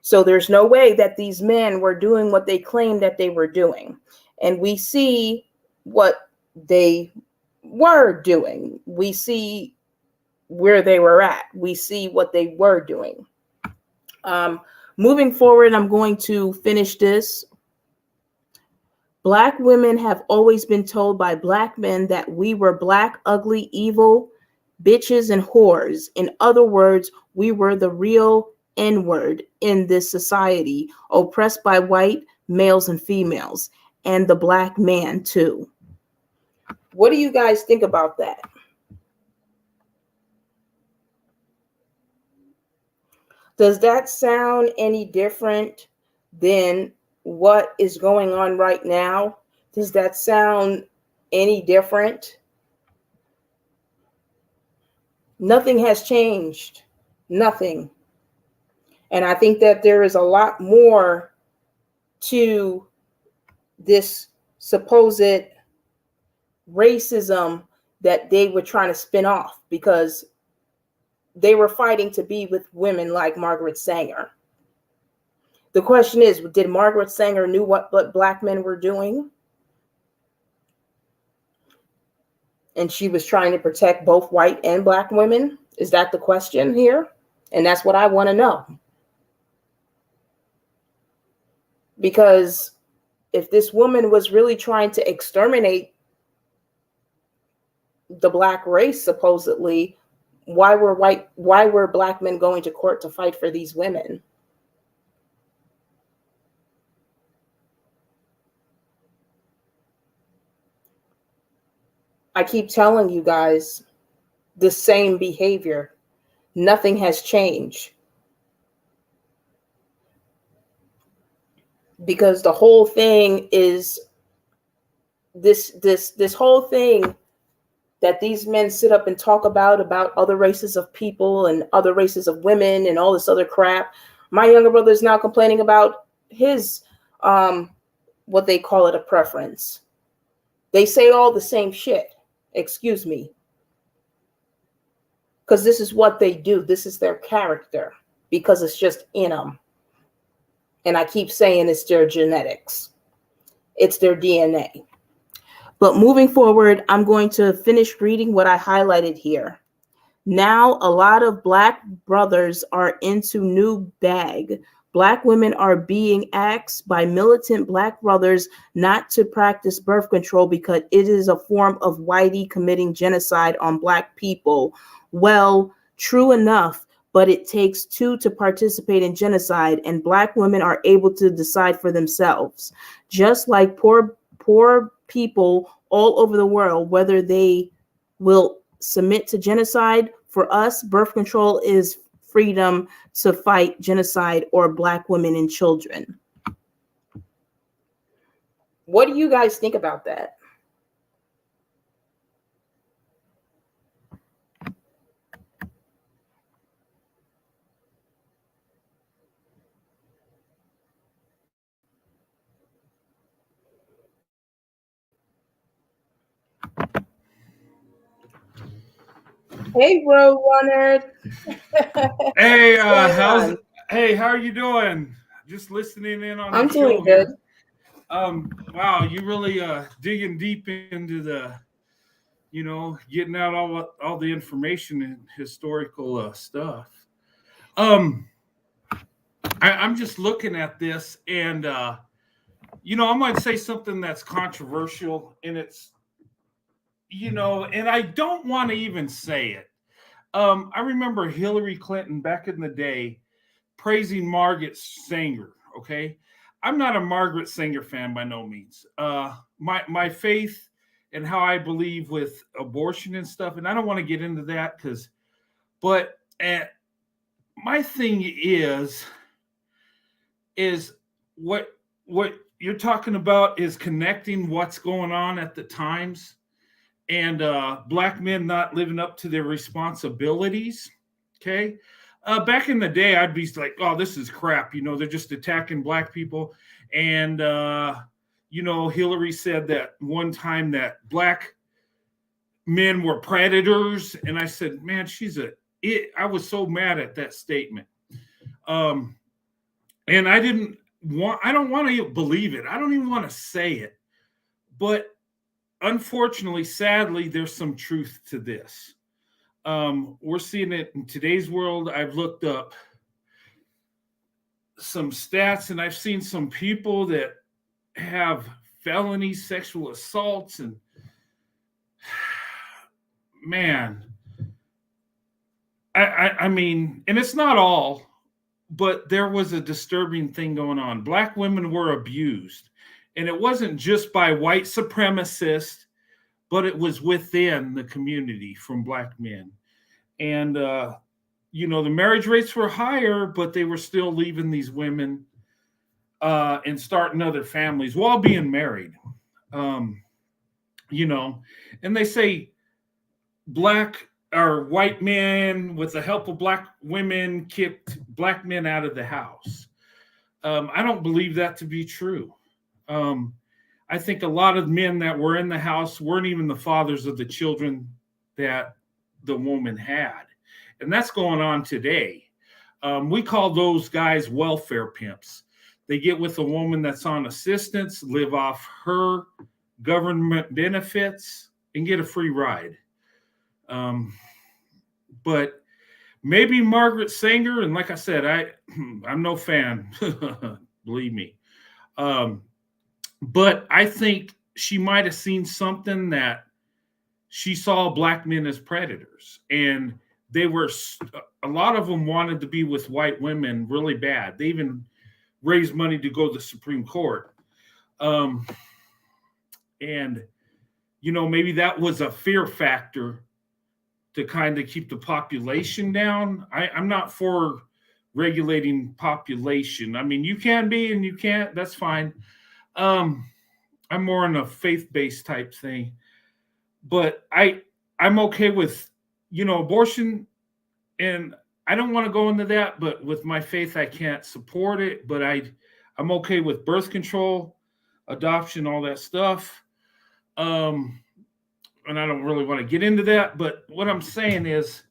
So there's no way that these men were doing what they claimed that they were doing. And we see what they were doing. We see where they were at. We see what they were doing. Moving forward, I'm going to finish this. Black women have always been told by Black men that we were black, ugly, evil, bitches, and whores. In other words, we were the real N-word in this society, oppressed by white males and females, and the Black man too. What do you guys think about that? Does that sound any different than what is going on right now? Does that sound any different? Nothing has changed. Nothing. And I think that there is a lot more to this supposed racism that they were trying to spin off, because they were fighting to be with women like Margaret Sanger. The question is, did Margaret Sanger knew what Black men were doing? And she was trying to protect both white and Black women? Is that the question here? And that's what I want to know. Because if this woman was really trying to exterminate the Black race, supposedly, why were Black men going to court to fight for these women? I keep telling you guys the same behavior. Nothing has changed. Because the whole thing is this whole thing that these men sit up and talk about other races of people and other races of women and all this other crap. My younger brother is now complaining about his what they call it, a preference. They say all the same shit. Excuse me. Because this is what they do. This is their character. Because it's just in them. And I keep saying it's their genetics. It's their DNA. But moving forward, I'm going to finish reading what I highlighted here. Now, a lot of Black brothers are into new bag. Black women are being asked by militant Black brothers not to practice birth control because it is a form of whitey committing genocide on Black people. Well, true enough, but it takes two to participate in genocide, and Black women are able to decide for themselves. Just like poor people all over the world, whether they will submit to genocide. For us, birth control is freedom to fight genocide or Black women and children. What do you guys think about that? Hey, Roadrunner. Hey, how are you doing? Just listening in on I'm the doing show good. here. Wow, you really digging deep into the, getting out all the information and historical stuff. I'm just looking at this, and I might say something that's controversial, and it's, and I don't want to even say it. I remember Hillary Clinton back in the day praising Margaret Sanger. Okay, I'm not a Margaret Sanger fan by no means. My faith and how I believe with abortion and stuff, and I don't want to get into that but my thing is what you're talking about is connecting what's going on at the times. And Black men not living up to their responsibilities. Okay. Back in the day, I'd be like, oh, this is crap. They're just attacking Black people. And, Hillary said that one time that Black men were predators. And I said, man, I was so mad at that statement. And I don't want to believe it. I don't even want to say it. But unfortunately, sadly, there's some truth to this. We're seeing it in today's world. I've looked up some stats, and I've seen some people that have felony sexual assaults, and man, I mean, and it's not all, but there was a disturbing thing going on. Black women were abused, and it wasn't just by white supremacists, but it was within the community from Black men. And, you know, the marriage rates were higher, but they were still leaving these women and starting other families while being married. You know, and they say Black or white men with the help of Black women kicked Black men out of the house. I don't believe that to be true. I think a lot of men that were in the house weren't even the fathers of the children that the woman had. And that's going on today. We call those guys welfare pimps. They get with a woman that's on assistance, live off her government benefits, and get a free ride. But maybe Margaret Sanger, and like I said, I'm no fan, believe me. But I think she might have seen something that she saw Black men as predators. And they were, a lot of them wanted to be with white women really bad. They even raised money to go to the Supreme Court. And, you know, maybe that was a fear factor to kind of keep the population down. I'm not for regulating population. I mean, you can be and you can't, that's fine. I'm more in a faith-based type thing. But I'm okay with, you know, abortion, and I don't want to go into that, but with my faith, I can't support it. But I'm okay with birth control, adoption, all that stuff. And I don't really want to get into that, but what I'm saying is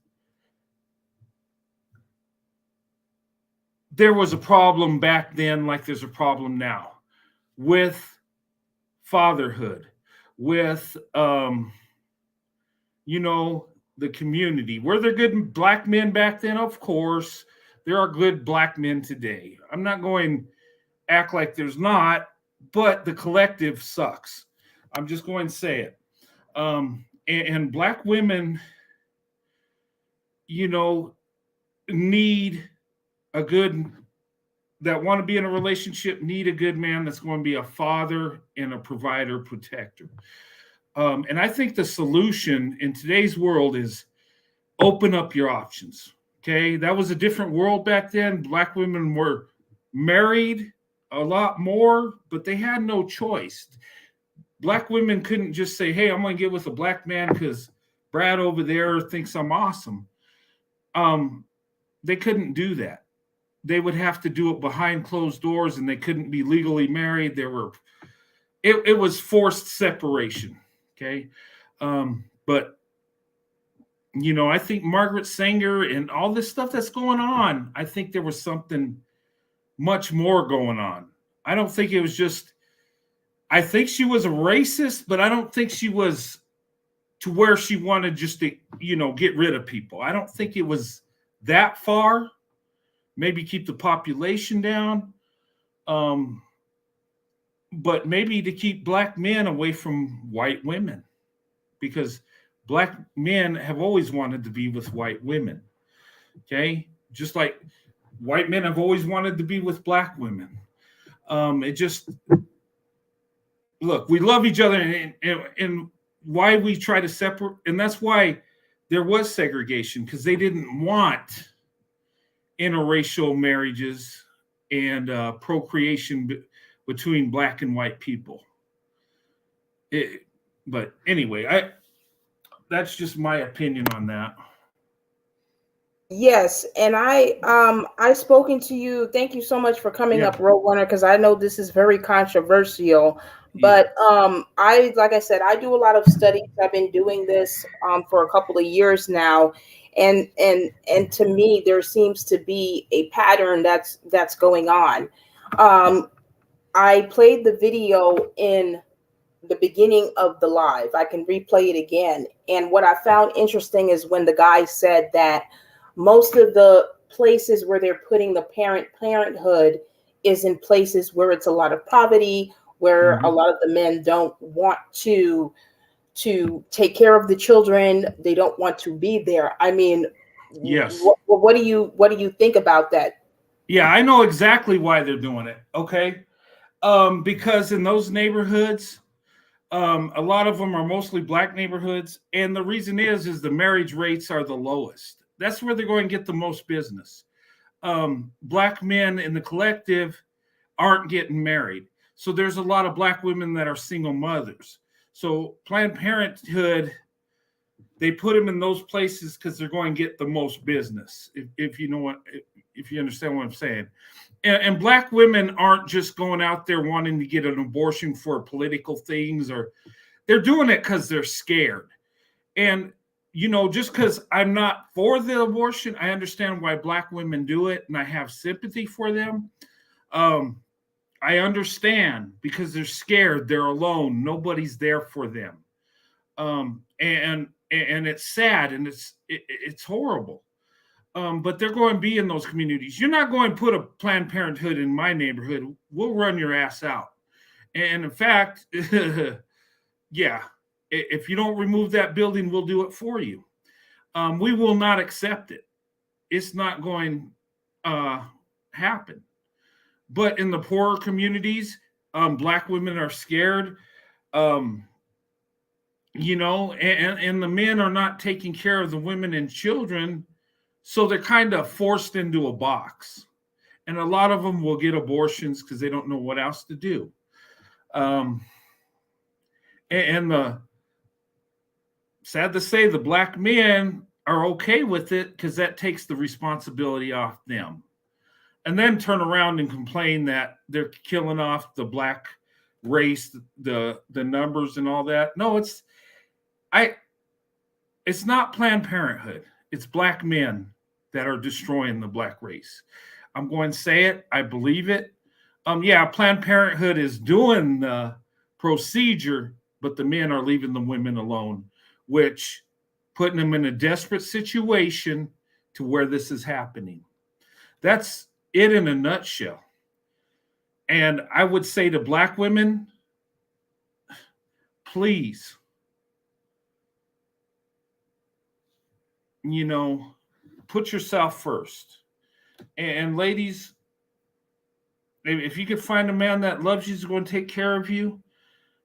there was a problem back then, like there's a problem now, with fatherhood, with, you know, the community. Were there good Black men back then? Of course. There are good Black men today. I'm not going to act like there's not, but the collective sucks. I'm just going to say it. And Black women, you know, need a good, that want to be in a relationship, need a good man that's going to be a father and a provider, protector. And I think the solution in today's world is open up your options. Okay. That was a different world back then. Black women were married a lot more, but they had no choice. Black women couldn't just say, hey, I'm going to get with a Black man because Brad over there thinks I'm awesome. They couldn't do that. They would have to do it behind closed doors, and they couldn't be legally married. It was forced separation. Okay. But, you know, I think Margaret Sanger and all this stuff that's going on, I think there was something much more going on. I don't think it was just, I think she was a racist, but I don't think she was to where she wanted just to, you know, get rid of people. I don't think it was that far. Maybe keep the population down. But maybe to keep Black men away from white women, because Black men have always wanted to be with white women. Okay. Just like white men have always wanted to be with Black women. It just, look, we love each other, and why we try to separate, and that's why there was segregation, because they didn't want interracial marriages and procreation between Black and white people. But anyway, that's just my opinion on that. Yes, and I've spoken to you. Thank you so much for coming up, Roadrunner, because I know this is very controversial. But like I said, I do a lot of studies. I've been doing this for a couple of years now, and to me, there seems to be a pattern that's going on. I played the video in the beginning of the live. I can replay it again. And what I found interesting is when the guy said that most of the places where they're putting the parenthood is in places where it's a lot of poverty, where a lot of the men don't want to take care of the children. They don't want to be there. I mean, Yes. What do you think about that? Yeah, I know exactly why they're doing it. Okay. Because in those neighborhoods, a lot of them are mostly black neighborhoods. And the reason is the marriage rates are the lowest. That's where they're going to get the most business. Black men in the collective aren't getting married. So there's a lot of black women that are single mothers. So Planned Parenthood, they put them in those places because they're going to get the most business. If you know what, if you understand what I'm saying. And black women aren't just going out there wanting to get an abortion for political things, or they're doing it because they're scared. And, you know, just because I'm not for the abortion, I understand why black women do it, and I have sympathy for them. I understand because they're scared, they're alone, nobody's there for them. And it's sad, and it's horrible. But they're going to be in those communities. You're not going to put a Planned Parenthood in my neighborhood. We'll run your ass out. And in fact, yeah, if you don't remove that building, we'll do it for you. We will not accept it. It's not going to happen. But in the poorer communities, black women are scared. You know, and the men are not taking care of the women and children. So they're kind of forced into a box. And a lot of them will get abortions because they don't know what else to do. And the sad to say, the black men are okay with it because that takes the responsibility off them. And then turn around and complain that they're killing off the black race, the numbers and all that. No, it's not Planned Parenthood. It's black men that are destroying the black race. I'm going to say it. I believe it. Yeah, Planned Parenthood is doing the procedure, but the men are leaving the women alone, which putting them in a desperate situation to where this is happening. That's it in a nutshell. And I would say to black women, please, you know, put yourself first. And ladies, if you could find a man that loves you, is going to take care of you.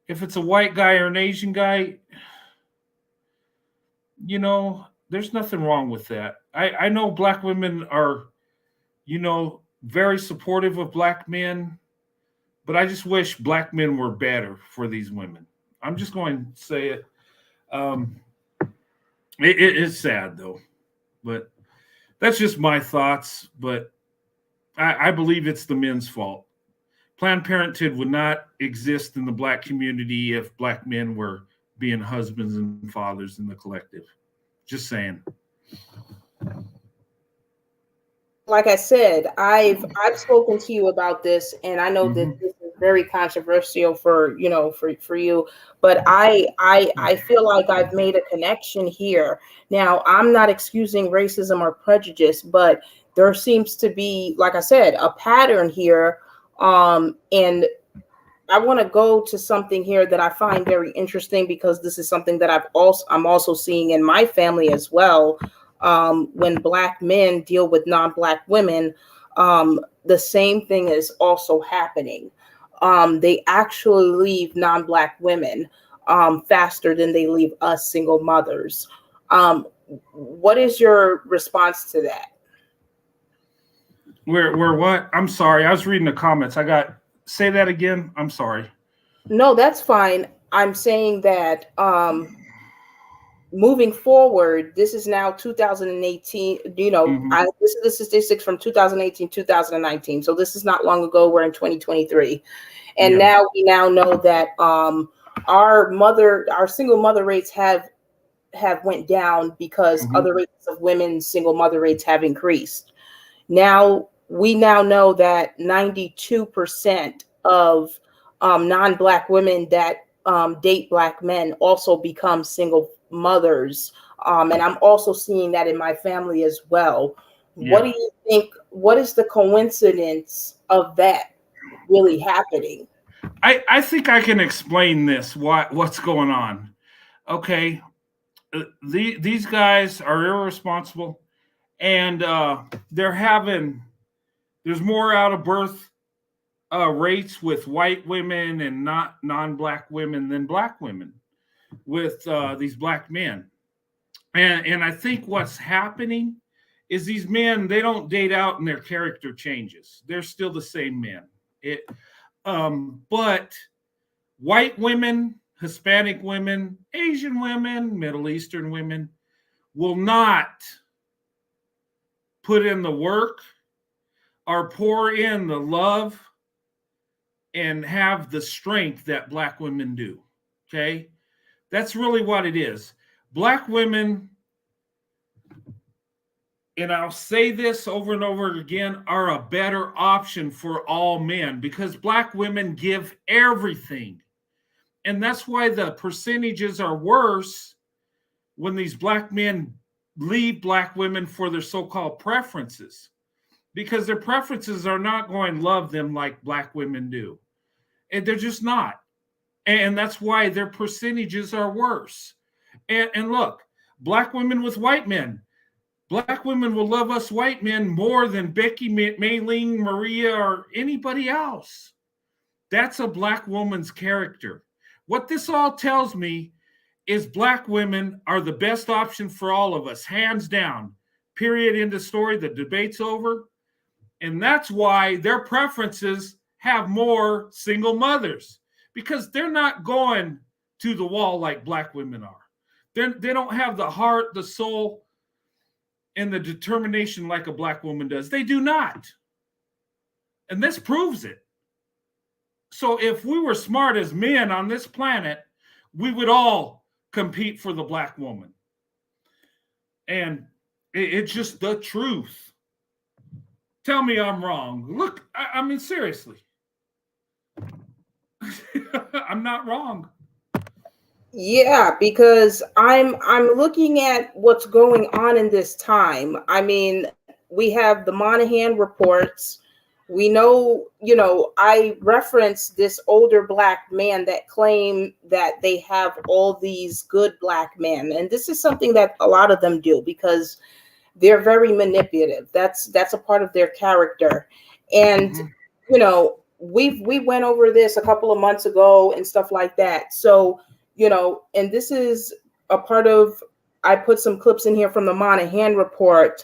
If it's a white guy or an Asian guy, you know, there's nothing wrong with that. I know black women are, you know, very supportive of black men, but I just wish black men were better for these women. I'm just going to say it. It is sad, though. But that's just my thoughts. But I believe it's the men's fault. Planned Parenthood would not exist in the black community if black men were being husbands and fathers in the collective. Just saying. Like I said, I've spoken to you about this, and I know that this is very controversial for you, but I feel like I've made a connection here. Now, I'm not excusing racism or prejudice, but there seems to be, like I said, a pattern here. And I want to go to something here that I find very interesting, because this is something that I'm also seeing in my family as well. When black men deal with non-black women, the same thing is also happening. They actually leave non-black women faster than they leave us single mothers. What is your response to that? Where what? I'm sorry. I was reading the comments. Say that again. I'm sorry. No, that's fine. I'm saying that moving forward, this is now 2018. You know, this is the statistics from 2018, 2019. So this is not long ago. We're in 2023, and now we know that our single mother rates have went down because other rates of women's single mother rates have increased. Now we know that 92% of non-black women that date black men also become single mothers. And I'm also seeing that in my family as well. Yeah. What do you think? What is the coincidence of that really happening? I think I can explain this, what's going on. Okay. These guys are irresponsible, and there's more out of birth rates with white women and not non-black women than black women with these black men. And I think what's happening is these men, they don't date out and their character changes. They're still the same men. But white women, Hispanic women, Asian women, Middle Eastern women will not put in the work or pour in the love and have the strength that black women do. Okay? That's really what it is. Black women, and I'll say this over and over again, are a better option for all men because black women give everything. And that's why the percentages are worse when these black men leave black women for their so-called preferences, because their preferences are not going to love them like black women do. And they're just not. And that's why their percentages are worse. And look, black women with white men. Black women will love us white men more than Becky, Maylene, Maria, or anybody else. That's a black woman's character. What this all tells me is black women are the best option for all of us, hands down. Period, end of story. The debate's over. And that's why their preferences have more single mothers, because they're not going to the wall like black women are. They don't have the heart, the soul, and the determination like a black woman does. They do not. And this proves it. So if we were smart as men on this planet, we would all compete for the black woman. And it's just the truth. Tell me I'm wrong. Look, I mean, seriously. I'm not wrong. Yeah, because I'm looking at what's going on in this time. I mean, we have the Moynihan reports. We know, I referenced this older black man that claim that they have all these good black men. And this is something that a lot of them do because they're very manipulative. That's a part of their character. And, we went over this a couple of months ago and stuff like that. So, and this is a part of, I put some clips in here from the Moynihan Report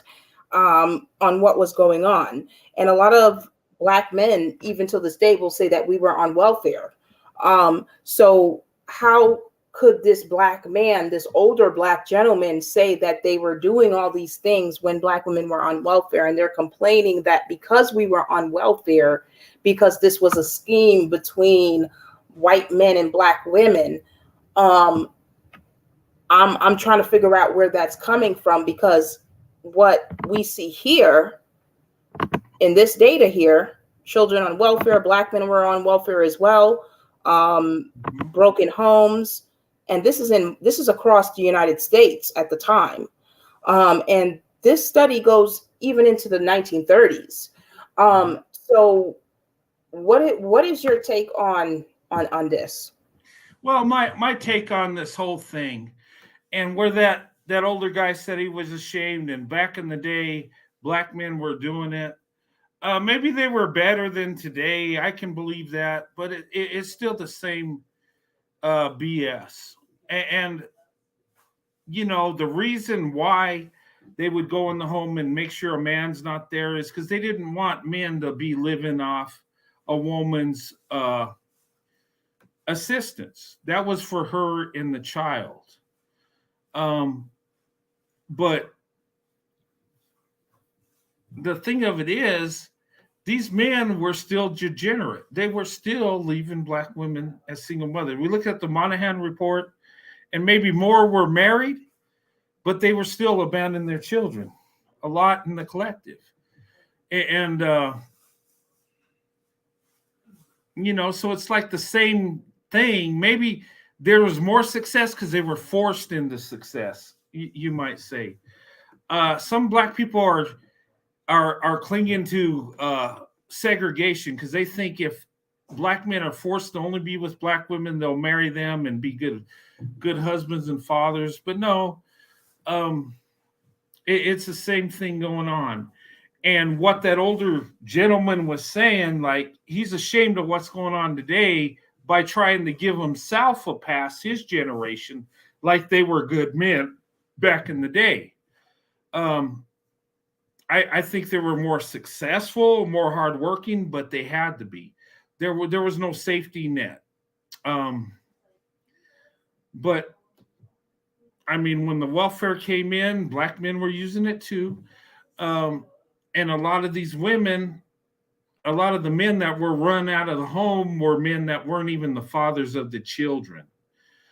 on what was going on. And a lot of black men, even to this day, will say that we were on welfare. So how could this black man, this older black gentleman, say that they were doing all these things when black women were on welfare? And they're complaining that because we were on welfare, because this was a scheme between white men and black women, I'm trying to figure out where that's coming from, because what we see here in this data here, children on welfare, black men were on welfare as well, broken homes, and this is across the United States at the time, and this study goes even into the 1930s. So, what is your take on this? Well, my take on this whole thing, and where that older guy said he was ashamed, and back in the day, black men were doing it. Maybe they were better than today. I can believe that, but it's still the same BS. And the reason why they would go in the home and make sure a man's not there is because they didn't want men to be living off a woman's assistance. That was for her and the child. But the thing of it is, these men were still degenerate. They were still leaving black women as single mothers. We look at the Moynihan Report, and maybe more were married, but they were still abandoning their children, a lot in the collective. And, so it's like the same thing. Maybe there was more success because they were forced into success, you might say. Some black people are clinging to segregation because they think if black men are forced to only be with black women. They'll marry them and be good husbands and fathers. But no, it's the same thing going on. And what that older gentleman was saying, like, he's ashamed of what's going on today by trying to give himself a pass, his generation, like they were good men back in the day. I think they were more successful, more hardworking, but they had to be. There was no safety net. But I mean, when the welfare came in, black men were using it too. And a lot of these women, a lot of the men that were run out of the home were men that weren't even the fathers of the children.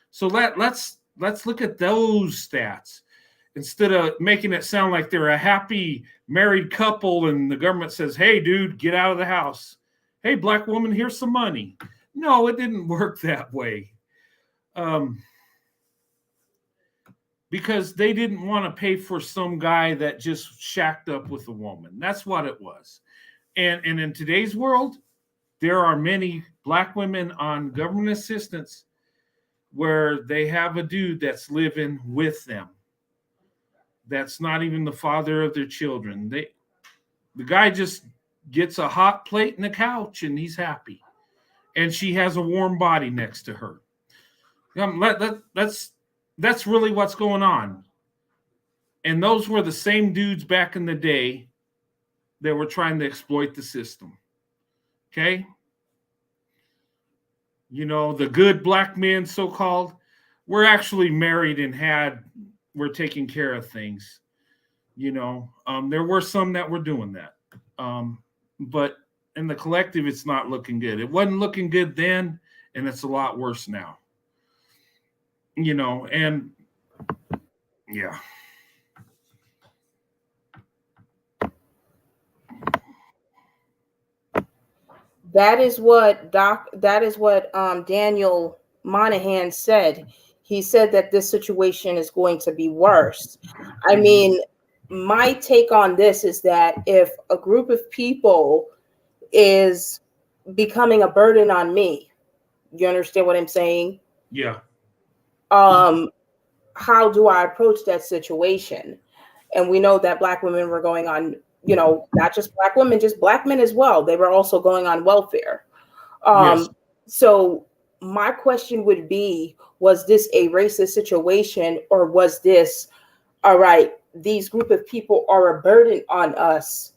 So let's look at those stats instead of making it sound like they're a happy married couple and the government says, hey, dude, get out of the house. Hey, black woman, here's some money. No, it didn't work that way. Because they didn't want to pay for some guy that just shacked up with a woman. That's what it was. And in today's world, there are many black women on government assistance where they have a dude that's living with them. That's not even the father of their children. The guy just gets a hot plate and a couch and he's happy. And she has a warm body next to her. That's really what's going on. And those were the same dudes back in the day that were trying to exploit the system. Okay? You know, the good black men, so-called, were actually married and were taking care of things. You know, there were some that were doing that. But in the collective, it's not looking good. It wasn't looking good then, and it's a lot worse now. You know, and yeah. That is what Daniel Moynihan said. He said that this situation is going to be worse. I mean, my take on this is that if a group of people is becoming a burden on me, you understand what I'm saying? Yeah. How do I approach that situation? And we know that black women were going on, you know, not just black women, just black men as well. They were also going on welfare. Yes. So my question would be, was this a racist situation, or was this, all right, these group of people are a burden on us,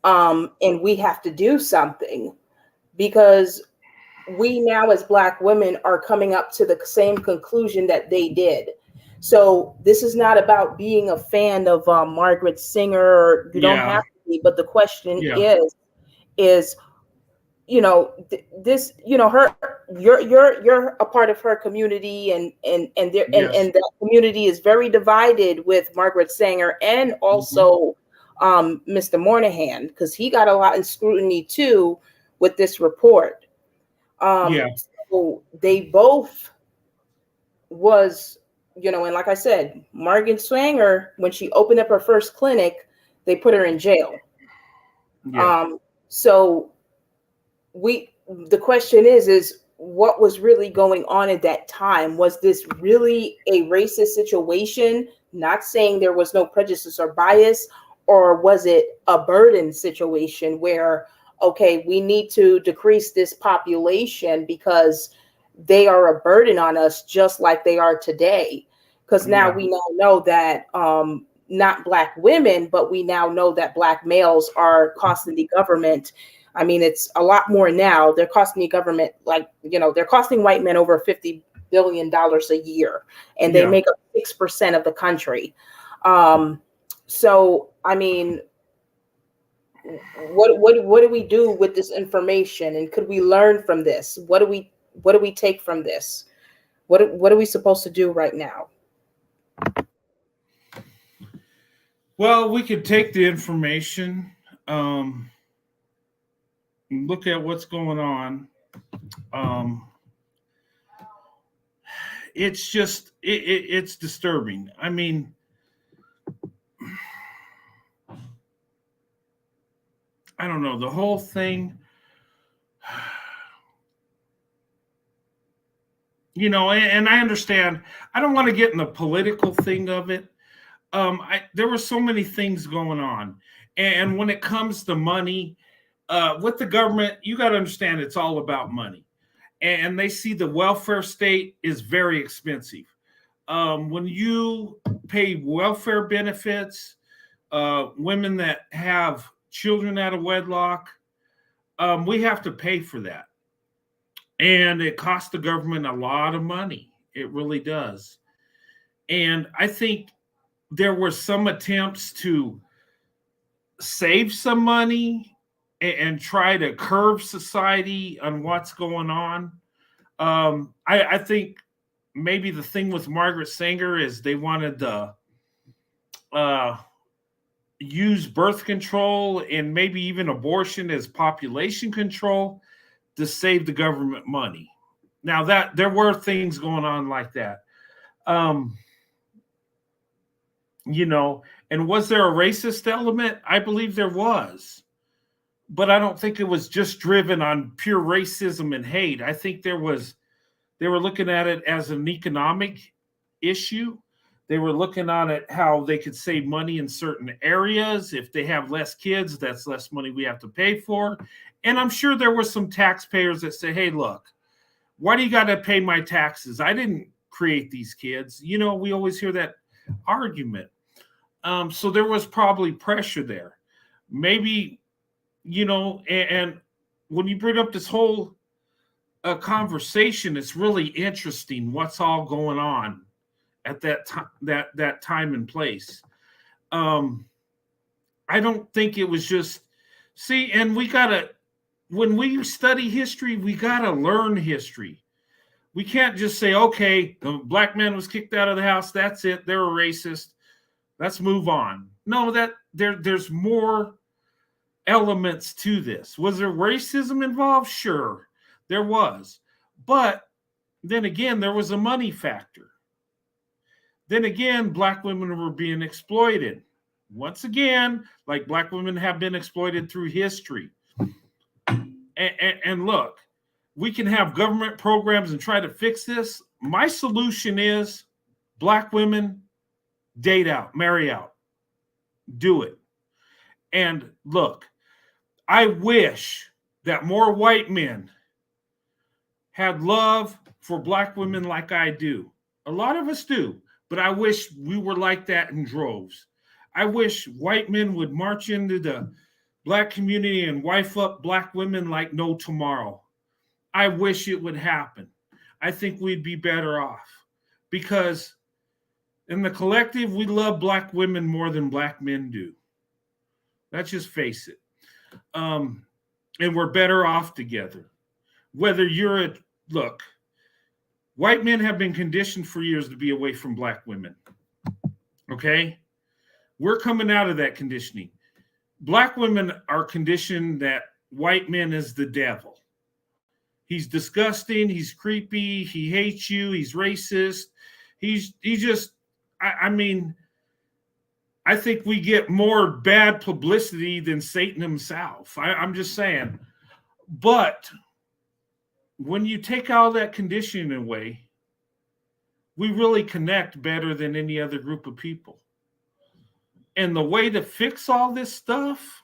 and we have to do something? Because we now as black women are coming up to the same conclusion that they did. So this is not about being a fan of Margaret Sanger, or you don't have to be, but the question is, you know, this, you know, you're a part of her community, and that community is very divided with Margaret Sanger and also Mr. Moynihan, because he got a lot of scrutiny too with this report. So they both was, you know, and like I said, Margaret Sanger, when she opened up her first clinic, they put her in jail. So the question is what was really going on at that time? Was this really a racist situation? Not saying there was no prejudice or bias, or was it a burden situation where, okay, we need to decrease this population because they are a burden on us, just like they are today? Because now we now know that not black women, but we now know that black males are costing the government. I mean, it's a lot more now. They're costing the government, like, you know, they're costing white men over $50 billion a year, and they make up 6% of the country. So, I mean, what do we do with this information, and could we learn from this? What do we take from this? What are we supposed to do right now? Well, we could take the information, look at what's going on. It's just, it's disturbing. I mean, I don't know, the whole thing. and I understand. I don't want to get in the political thing of it. There were so many things going on. And when it comes to money, with the government, you got to understand it's all about money. And they see the welfare state is very expensive. When you pay welfare benefits, women that have children out of wedlock, we have to pay for that. And it costs the government a lot of money. It really does. And I think there were some attempts to save some money and try to curb society on what's going on. I think maybe the thing with Margaret Sanger is they wanted to use birth control and maybe even abortion as population control to save the government money. Now that there were things going on like that. And was there a racist element? I believe there was. But I don't think it was just driven on pure racism and hate. I think they were looking at it as an economic issue. They were looking at it how they could save money in certain areas. If they have less kids, that's less money we have to pay for. And I'm sure there were some taxpayers that say, hey, look, why do you got to pay my taxes? I didn't create these kids. We always hear that argument. So there was probably pressure there. Maybe, and when you bring up this whole conversation, it's really interesting what's all going on at that time and place. I don't think it was just and when we study history, we gotta learn history. We can't just say, okay, the black man was kicked out of the house, that's it, they're a racist, let's move on. No, there's more elements to this. Was there racism involved? Sure, there was. But then again, there was a money factor. Then again, black women were being exploited. Once again, like black women have been exploited through history. And look, we can have government programs and try to fix this. My solution is black women date out, marry out, do it. And look, I wish that more white men had love for black women like I do. A lot of us do, but I wish we were like that in droves. I wish white men would march into the black community and wife up black women like no tomorrow. I wish it would happen. I think we'd be better off because in the collective, we love black women more than black men do. Let's just face it. And we're better off together. Whether look, white men have been conditioned for years to be away from black women. Okay? We're coming out of that conditioning. Black women are conditioned that white men is the devil. He's disgusting. He's creepy. He hates you. He's racist. He just, I mean, I think we get more bad publicity than Satan himself. I'm just saying. But when you take all that conditioning away, we really connect better than any other group of people. And the way to fix all this stuff,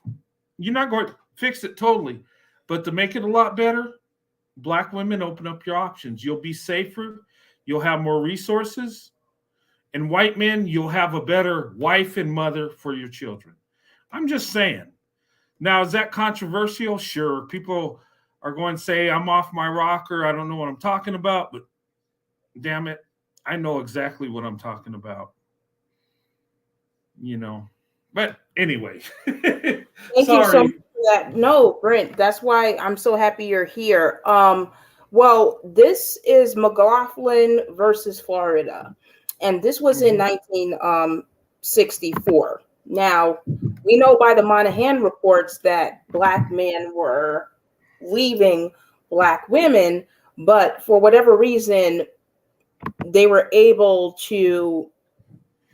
you're not going to fix it totally, but to make it a lot better, black women, open up your options. You'll be safer. You'll have more resources. And white men, you'll have a better wife and mother for your children. I'm just saying. Now, is that controversial? Sure. People are going to say, I'm off my rocker. I don't know what I'm talking about, but damn it, I know exactly what I'm talking about. But anyway. Thank you so much for that. No, Brent, that's why I'm so happy you're here. Well, this is McLaughlin versus Florida, and this was in 1964. Now, we know by the Moynihan reports that black men were leaving black women, but for whatever reason, they were able to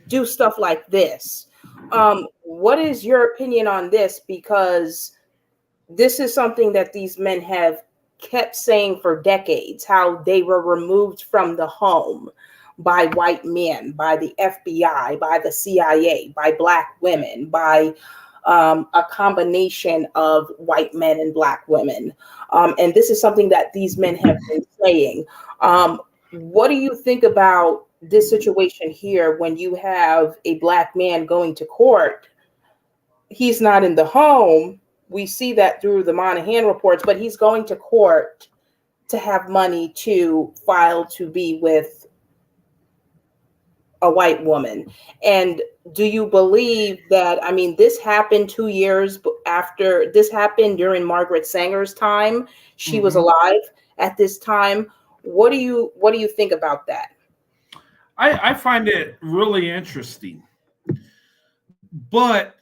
do stuff like this. What is your opinion on this? Because this is something that these men have kept saying for decades how they were removed from the home by white men, by the FBI, by the CIA, by Black women, by a combination of white men and Black women. And this is something that these men have been saying. What do you think about this situation here when you have a Black man going to court? He's not in the home. We see that through the Moynihan reports, but he's going to court to have money to file to be with a white woman. And do you believe that, I mean, this happened 2 years after, this happened during Margaret Sanger's time. She was alive at this time. What do you think about that? I find it really interesting, but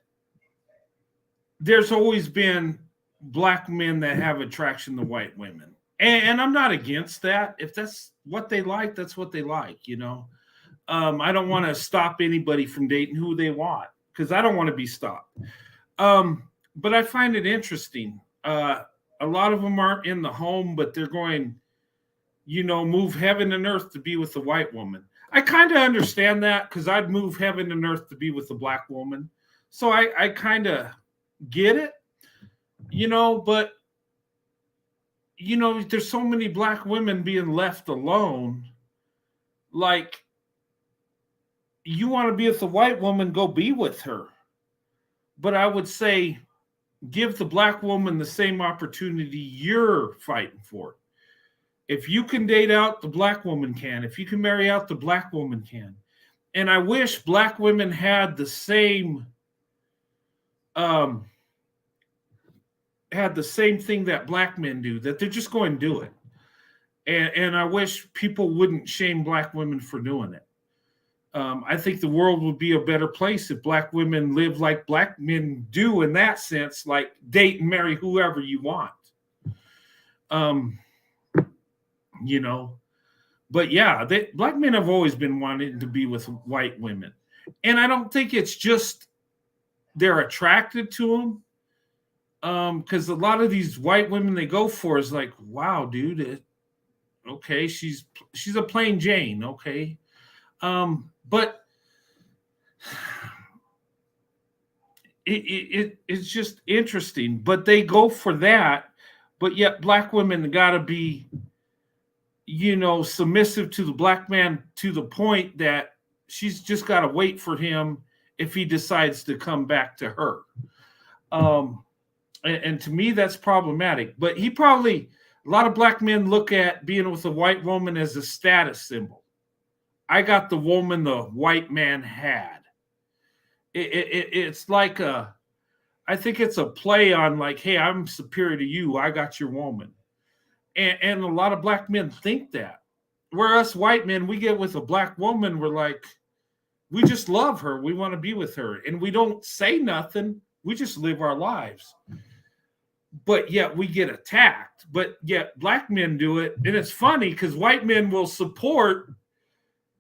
there's always been Black men that have attraction to white women. And I'm not against that. If that's what they like, that's what they like, you know. I don't want to stop anybody from dating who they want because I don't want to be stopped. But I find it interesting. A lot of them aren't in the home, but they're going, you know, move heaven and earth to be with a white woman. I kind of understand that because I'd move heaven and earth to be with a Black woman. So I kind of get it, you know, but, you know, there's so many Black women being left alone. Like, you want to be with a white woman, go be with her. But I would say give the Black woman the same opportunity you're fighting for. If you can date out, the Black woman can. If you can marry out, the Black woman can. And I wish Black women had the same thing that Black men do, that they're just going to do it. And I wish people wouldn't shame Black women for doing it. I think the world would be a better place if Black women live like Black men do in that sense, like date and marry whoever you want. You know, but yeah, Black men have always been wanting to be with white women. And I don't think it's just they're attracted to them. Because a lot of these white women they go for is like, wow, dude, okay, she's a plain Jane, okay. But it's just interesting. But they go for that, but yet Black women got to be, you know, submissive to the Black man to the point that she's just got to wait for him if he decides to come back to her. And to me, that's problematic. But a lot of Black men look at being with a white woman as a status symbol. I got the woman the white man had. It's like I think it's a play on like, hey, I'm superior to you. I got your woman. And a lot of Black men think that. Where us white men, we get with a Black woman, we're like, we just love her. We want to be with her. And we don't say nothing. We just live our lives. But yet we get attacked. But yet Black men do it. And it's funny because white men will support,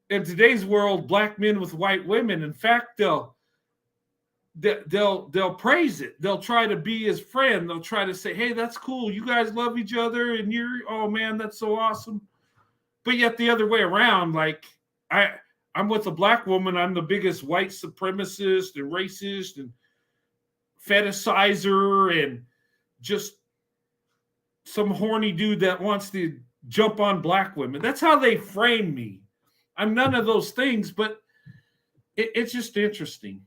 in today's world, Black men with white women. In fact, they'll praise it. They'll try to be his friend. They'll try to say, hey, that's cool. You guys love each other. And oh man, that's so awesome. But yet the other way around, like I'm with a Black woman. I'm the biggest white supremacist and racist and fetishizer and just some horny dude that wants to jump on Black women. That's how they frame me. I'm none of those things, but it's just interesting.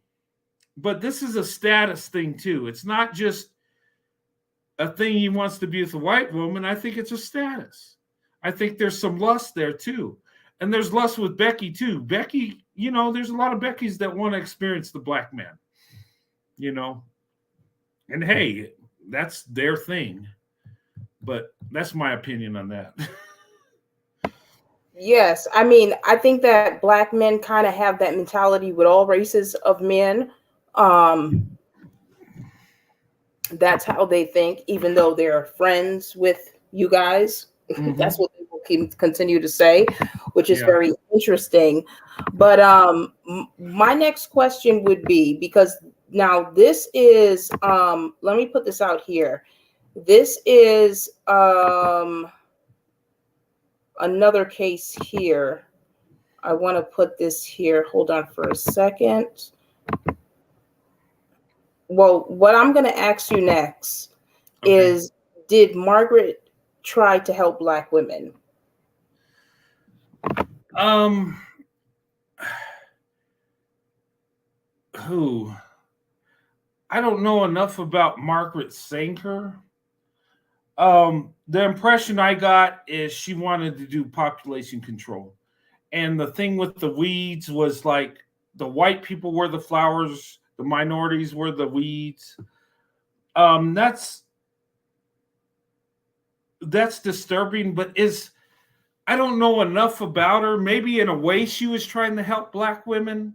But this is a status thing too. It's not just a thing he wants to be with a white woman. I think it's a status. I think there's some lust there too. And there's lust with Becky too. Becky, you know, there's a lot of Beckys that want to experience the Black man, you know. And hey, that's their thing. But that's my opinion on that. Yes, I mean, I think that Black men kind of have that mentality with all races of men. That's how they think, even though they're friends with you guys. Mm-hmm. That's what they will continue to say, which is very interesting. But my next question would be, because now this is, let me put this out here. This is another case here. I want to put this here. Hold on for a second. Well, what I'm going to ask you next is, did Margaret try to help Black women? Who? I don't know enough about Margaret Sanger. The impression I got is she wanted to do population control. And the thing with the weeds was like the white people were the flowers, the minorities were the weeds. That's disturbing, but I don't know enough about her. Maybe in a way she was trying to help Black women.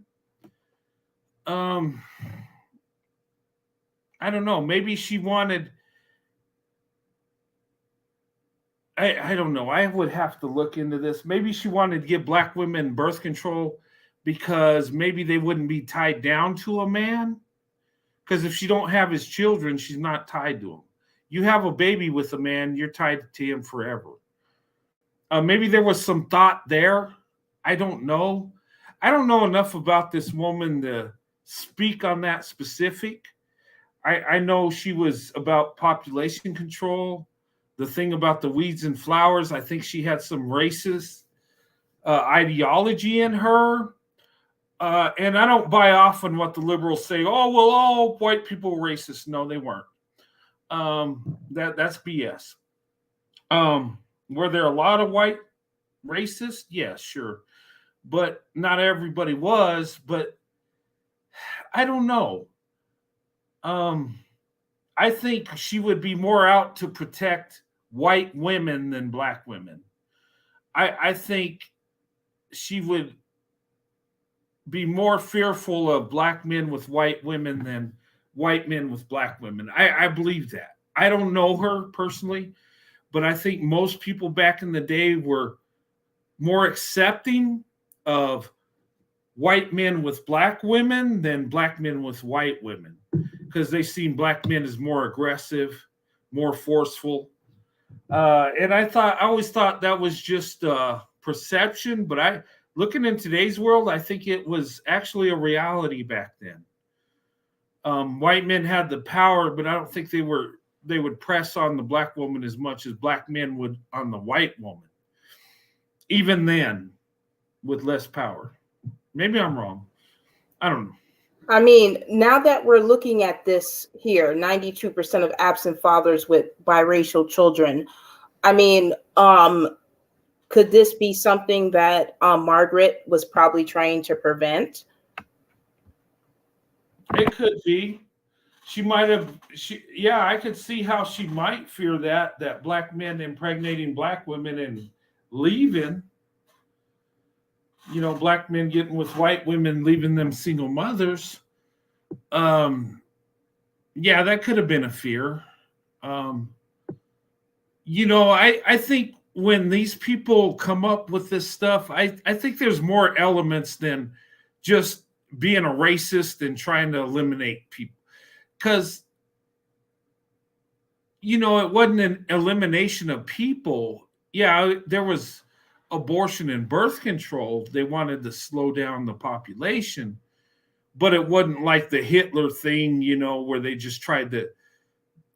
I don't know. Maybe she wanted. I don't know. I would have to look into this. Maybe she wanted to give Black women birth control because maybe they wouldn't be tied down to a man. Because if she don't have his children, she's not tied to him. You have a baby with a man, you're tied to him forever. Maybe there was some thought there. I don't know. I don't know enough about this woman to speak on that specific. I know she was about population control. The thing about the weeds and flowers, I think she had some racist ideology in her. And I don't buy off on what the liberals say. Oh, well, all white people were racist. No, they weren't. That's BS. Were there a lot of white racists? Yeah, sure. But not everybody was. But I don't know. I think she would be more out to protect white women than Black women. I think she would be more fearful of Black men with white women than white men with Black women. I believe that. I don't know her personally, but I think most people back in the day were more accepting of white men with Black women than Black men with white women, because they seen Black men as more aggressive, more forceful. And I always thought that was just perception, but looking in today's world, I think it was actually a reality back then. White men had the power, but I don't think they would press on the Black woman as much as Black men would on the white woman. Even then, with less power. Maybe I'm wrong. I don't know. I mean, now that we're looking at this here, 92% of absent fathers with biracial children. I mean, could this be something that Margaret was probably trying to prevent? It could be. She might have. Yeah, I could see how she might fear that Black men impregnating Black women and leaving. Black men getting with white women, leaving them single mothers. Yeah, that could have been a fear. I think when these people come up with this stuff, I think there's more elements than just being a racist and trying to eliminate people. Because, it wasn't an elimination of people. Yeah, there was abortion and birth control. They wanted to slow down the population, but it wasn't like the Hitler thing, where they just tried to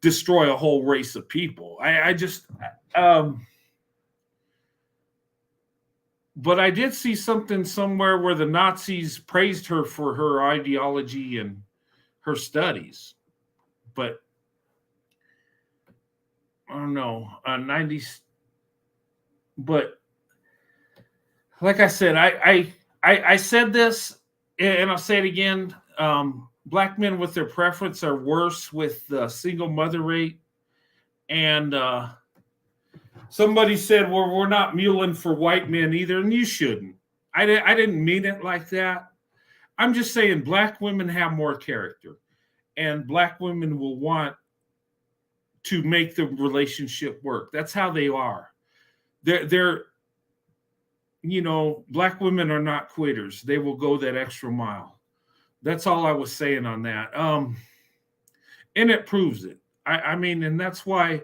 destroy a whole race of people. But I did see something somewhere where the Nazis praised her for her ideology and her studies. But I don't know, 90s. But like I said, I said this, and I'll say it again. Black men with their preference are worse with the single mother rate. And somebody said, well, we're not muling for white men either, and you shouldn't. I didn't mean it like that. I'm just saying Black women have more character, and Black women will want to make the relationship work. That's how they are. They're Black women are not quitters. They will go that extra mile. That's all I was saying on that. And it proves it. I mean, and that's why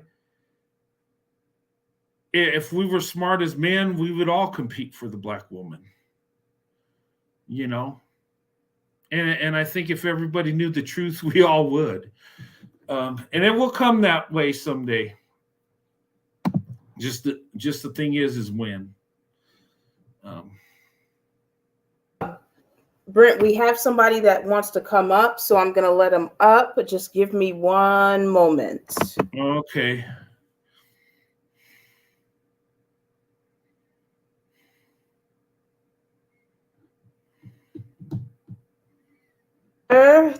if we were smart as men, we would all compete for the black woman. You know? And I think if everybody knew the truth, we all would. And it will come that way someday. Just the thing is when. Brent, we have somebody that wants to come up, so I'm going to let them up, but just give me one moment. Okay.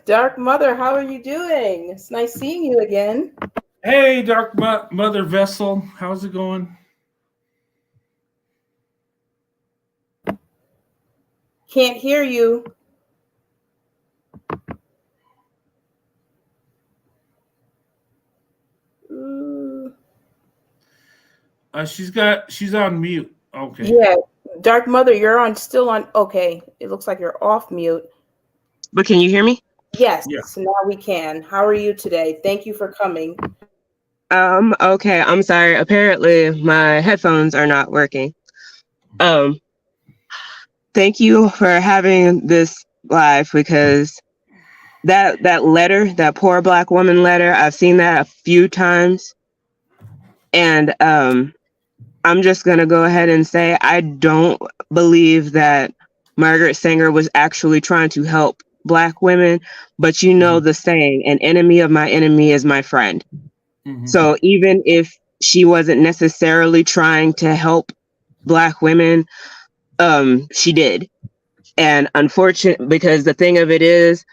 Dark Mother, how are you doing? It's nice seeing you again. Hey, Dark Mother Vessel, how's it going? Can't hear you. She's on mute. Okay. Yeah, Dark Mother, you're still on. Okay, it looks like you're off mute. But can you hear me? Yes, now we can. How are you today? Thank you for coming. Okay, I'm sorry. Apparently my headphones are not working. Thank you for having this live, because that letter, that poor black woman letter, I've seen that a few times. And I'm just gonna go ahead and say I don't believe that Margaret Sanger was actually trying to help Black women, but you know the saying, an enemy of my enemy is my friend. So even if she wasn't necessarily trying to help Black women, she did. And unfortunate, because the thing of it is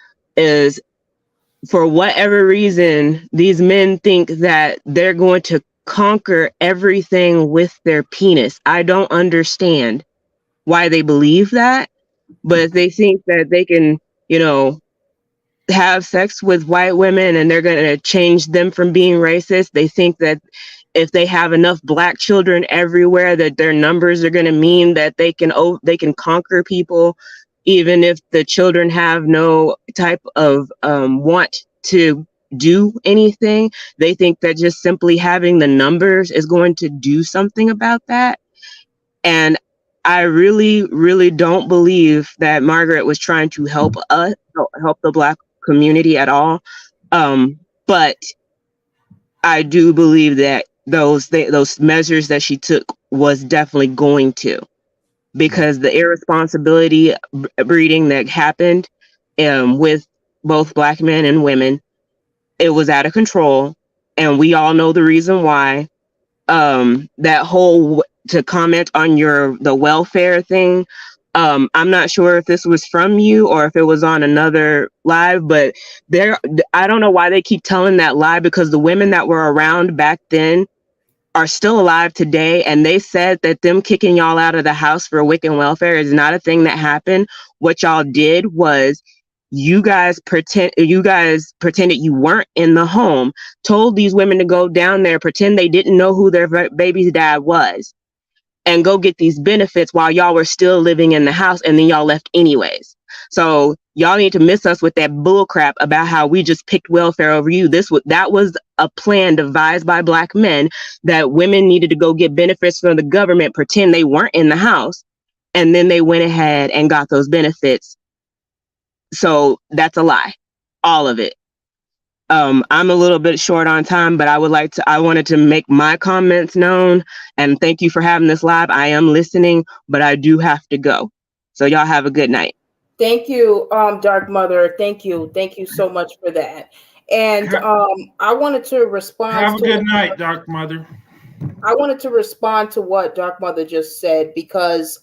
for whatever reason, these men think that they're going to conquer everything with their penis. I don't understand why they believe that, but they think that they can, have sex with white women and they're going to change them from being racist. They think that if they have enough Black children everywhere, that their numbers are going to mean that they can conquer people, even if the children have no type of want to do anything. They think that just simply having the numbers is going to do something about that. And I really, really don't believe that Margaret was trying to help the Black community at all. But I do believe that those measures that she took was definitely going to, because the irresponsibility breeding that happened with both Black men and women, it was out of control, and we all know the reason why. That whole, to comment on the welfare thing, I'm not sure if this was from you or if it was on another live, but I don't know why they keep telling that lie, because the women that were around back then are still alive today, and they said that them kicking y'all out of the house for wicked welfare is not a thing that happened. What y'all did was you guys pretended you weren't in the home, told these women to go down there, pretend they didn't know who their baby's dad was, and go get these benefits while y'all were still living in the house, and then y'all left anyways. So y'all need to miss us with that bull crap about how we just picked welfare over you. That was a plan devised by Black men, that women needed to go get benefits from the government, pretend they weren't in the house, and then they went ahead and got those benefits. So that's a lie, all of it. I'm a little bit short on time, but I wanted to make my comments known, and thank you for having this live. I am listening, but I do have to go. So y'all have a good night. Thank you, Dark Mother. Thank you so much for that. And I wanted to respond. Have a good night, Dark Mother. I wanted to respond to what Dark Mother just said, because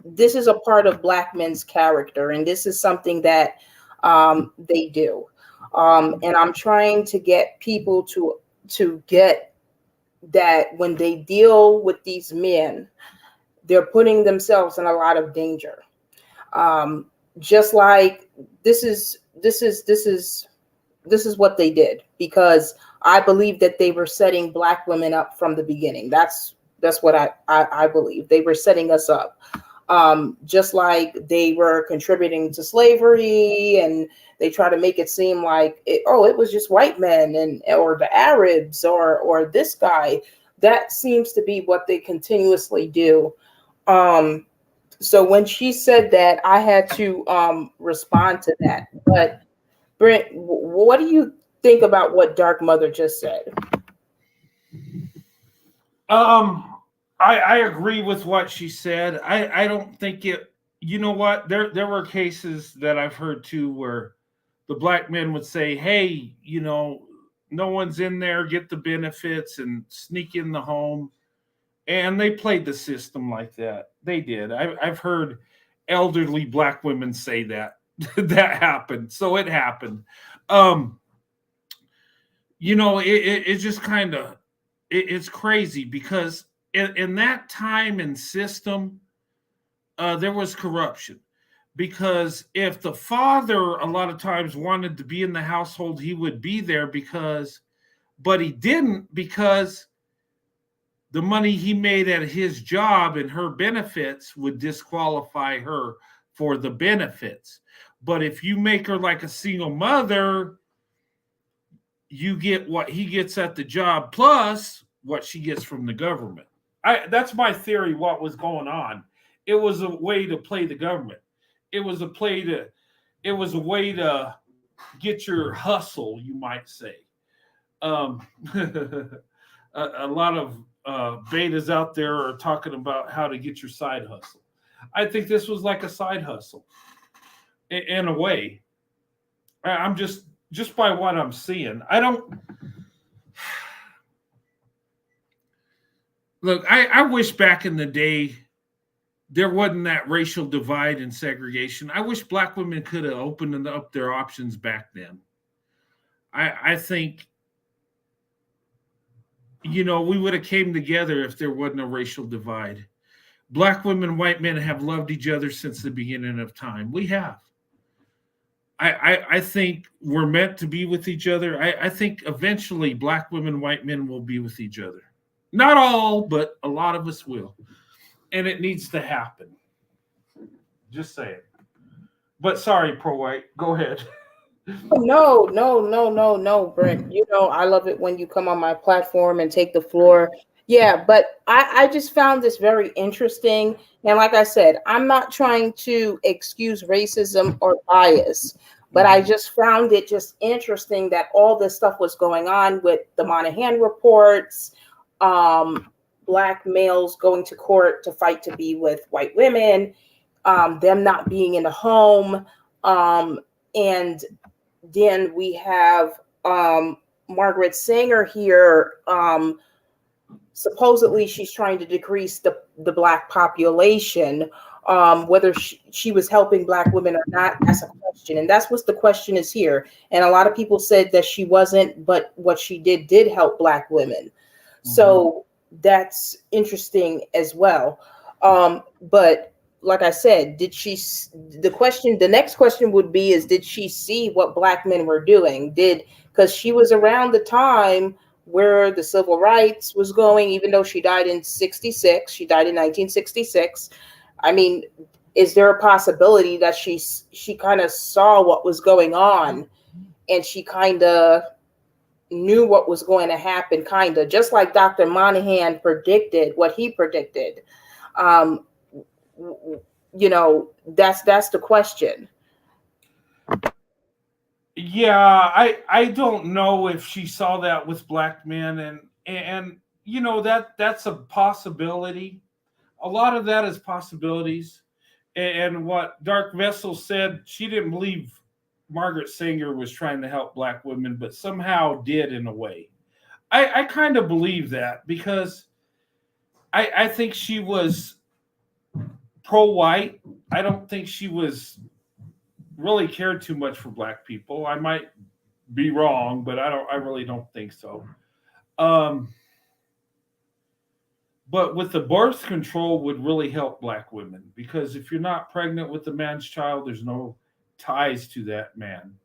this is a part of Black men's character, and this is something that they do. And I'm trying to get people to get that when they deal with these men, they're putting themselves in a lot of danger. Just like this is what they did, because I believe that they were setting Black women up from the beginning. That's what I believe. They were setting us up. Just like they were contributing to slavery, and they try to make it seem like it was just white men and or the Arabs or this guy. That seems to be what they continuously do. So when she said that, I had to respond to that. But Brent, what do you think about what Dark Mother just said? I agree with what she said. I don't think it. You know what? There were cases that I've heard too where the black men would say, "Hey, no one's in there, get the benefits and sneak in the home," and they played the system like that. They did. I've heard elderly black women say that that happened. So it happened. It just kind of it's crazy because in that time and system, there was corruption. Because if the father a lot of times wanted to be in the household, he would be there but he didn't, because the money he made at his job and her benefits would disqualify her for the benefits. But if you make her like a single mother, you get what he gets at the job plus what she gets from the government. That's my theory. What was going on? It was a way to play the government. It was a way to get your hustle, you might say. A lot of betas out there are talking about how to get your side hustle. I think this was like a side hustle in a way. I'm just by what I'm seeing. I don't look. I wish back in the day there wasn't that racial divide and segregation. I wish black women could have opened up their options back then. I think we would have came together if there wasn't a racial divide. Black women and white men have loved each other since the beginning of time. We have. I think we're meant to be with each other. I think eventually black women, white men will be with each other. Not all, but a lot of us will. And it needs to happen. Just saying. But sorry, pro-white. Go ahead. No, Brent. I love it when you come on my platform and take the floor. Yeah, but I just found this very interesting. And like I said, I'm not trying to excuse racism or bias, but I just found it just interesting that all this stuff was going on with the Moynihan reports, black males going to court to fight to be with white women, them not being in the home, and then we have Margaret Sanger here. Supposedly she's trying to decrease the black population. Whether she was helping black women or not, that's a question. And that's what the question is here. And a lot of people said that she wasn't, but what she did help black women. Mm-hmm. So that's interesting as well. But like I said, the next question would be did she see what black men were doing? Because she was around the time where the civil rights was going, even though she died in 1966. She died in 1966. I mean, is there a possibility that she kind of saw what was going on and she kind of knew what was going to happen, kind of just like Dr. Moynihan predicted what he predicted? That's the question. Yeah, I don't know if she saw that with black men, and that's a possibility. A lot of that is possibilities. And what Dark Vessel said, she didn't believe Margaret Sanger was trying to help black women, but somehow did in a way. I kind of believe that because I think she was pro-white. I don't think she was really cared too much for black people. I might be wrong, but I really don't think so. But with the birth control would really help black women, because if you're not pregnant with the man's child, there's no ties to that man.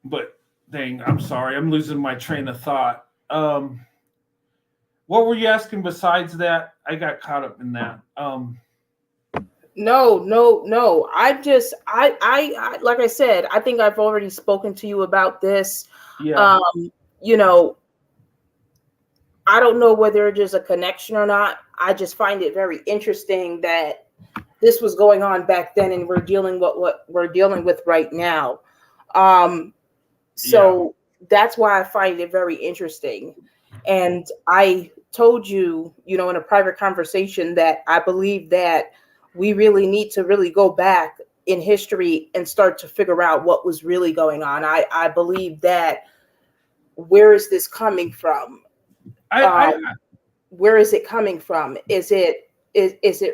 But dang, I'm sorry, I'm losing my train of thought. What were you asking besides that? I got caught up in that. No. I like I said, I think I've already spoken to you about this. Yeah. You know, I don't know whether there's a connection or not. I just find it very interesting that this was going on back then and we're dealing with what we're dealing with right now. So that's why I find it very interesting. And I told you, you know, in a private conversation that I believe that we really need to really go back in history and start to figure out what was really going on. I believe that where is this coming from? Where is it coming from? Is it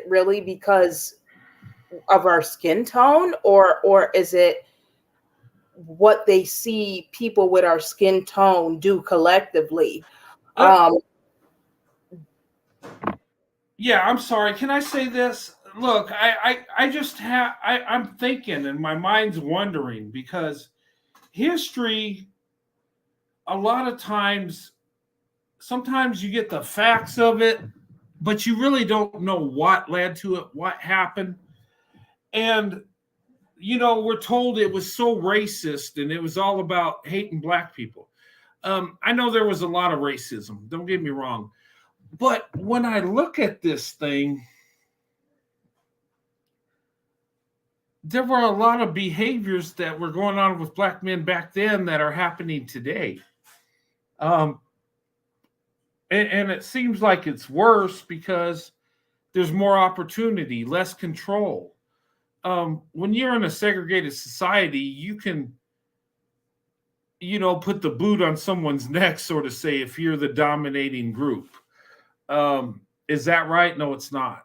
really because of our skin tone, or is it what they see people with our skin tone do collectively? Yeah, I'm sorry. Can I say this? Look, I just have, I'm thinking and my mind's wondering because history, a lot of times, sometimes you get the facts of it, but you really don't know what led to it, what happened. And, you know, we're told it was so racist and it was all about hating black people. I know there was a lot of racism, don't get me wrong. But when I look at this thing, there were a lot of behaviors that were going on with black men back then that are happening today. And it seems like it's worse because there's more opportunity, less control. When you're in a segregated society, you can, you know, put the boot on someone's neck, sort of say, if you're the dominating group. Is that right? No, it's not.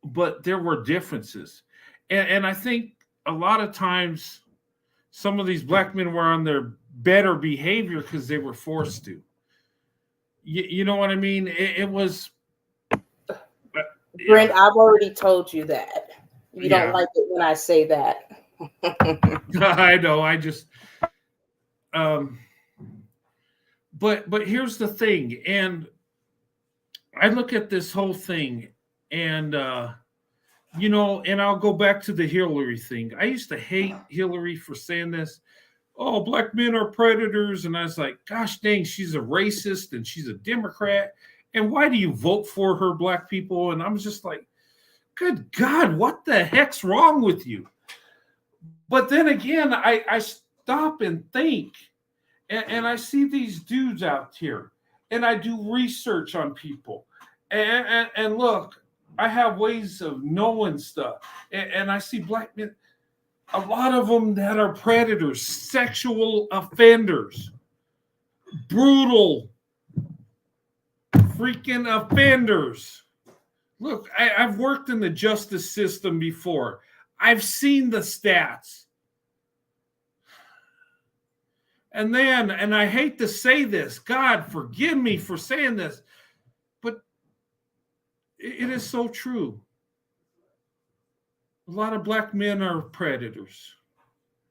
But there were differences. And I think a lot of times some of these black men were on their better behavior because they were forced to. You know what I mean? It was. Brent, I've already told you that. You don't like it when I say that. I know. I just. But here's the thing, and I look at this whole thing, and you know, and I'll go back to the Hillary thing. I used to hate Hillary for saying this. Oh, black men are predators, and I was like, gosh dang, she's a racist and she's a Democrat. And why do you vote for her, black people? And I'm just like, good God, what the heck's wrong with you? But then again, I stop and think, and I see these dudes out here, and I do research on people. And look, I have ways of knowing stuff. And I see black men, a lot of them that are predators, sexual offenders, brutal freaking offenders. Look, I've worked in the justice system before. I've seen the stats. And then, and I hate to say this, God forgive me for saying this, but it is so true. A lot of black men are predators.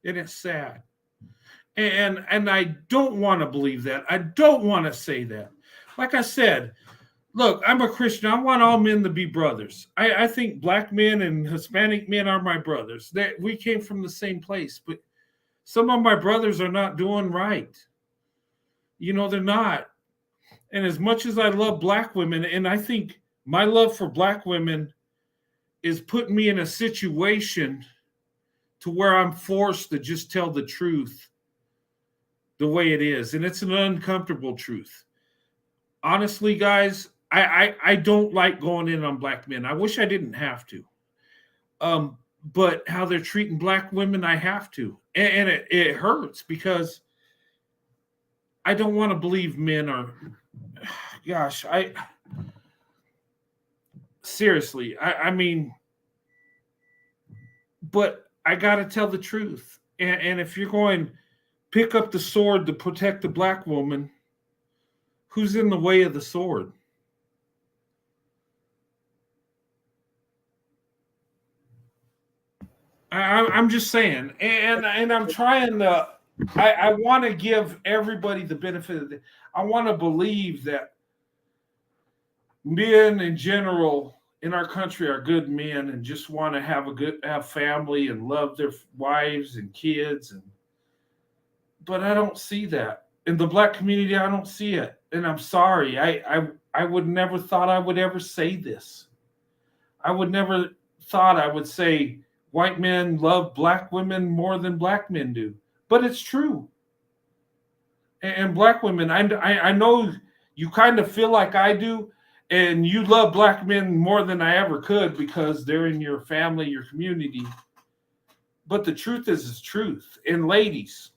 And it's sad. And I don't want to believe that. I don't want to say that. Like I said, look, I'm a Christian. I want all men to be brothers. I think black men and Hispanic men are my brothers. We came from the same place, but some of my brothers are not doing right. You know, they're not. And as much as I love black women, and I think my love for black women is putting me in a situation to where I'm forced to just tell the truth the way it is. And it's an uncomfortable truth. Honestly, guys, I don't like going in on black men. I wish I didn't have to. But how they're treating black women, I have to. And it hurts because I don't want to believe men are, gosh, seriously, I mean, but I got to tell the truth. And if you're going, pick up the sword to protect the black woman, who's in the way of the sword? I'm just saying, and I'm trying to I want to give everybody the benefit of it. I want to believe that men in general in our country are good men and just want to have family and love their wives and kids, but I don't see that in the Black community. I don't see it, and I'm sorry. I would never thought I would ever say this. I would never thought I would say white men love Black women more than Black men do, but it's true. And Black women, I know you kind of feel like I do, and you love Black men more than I ever could because they're in your family, your community. But the truth is truth. And ladies,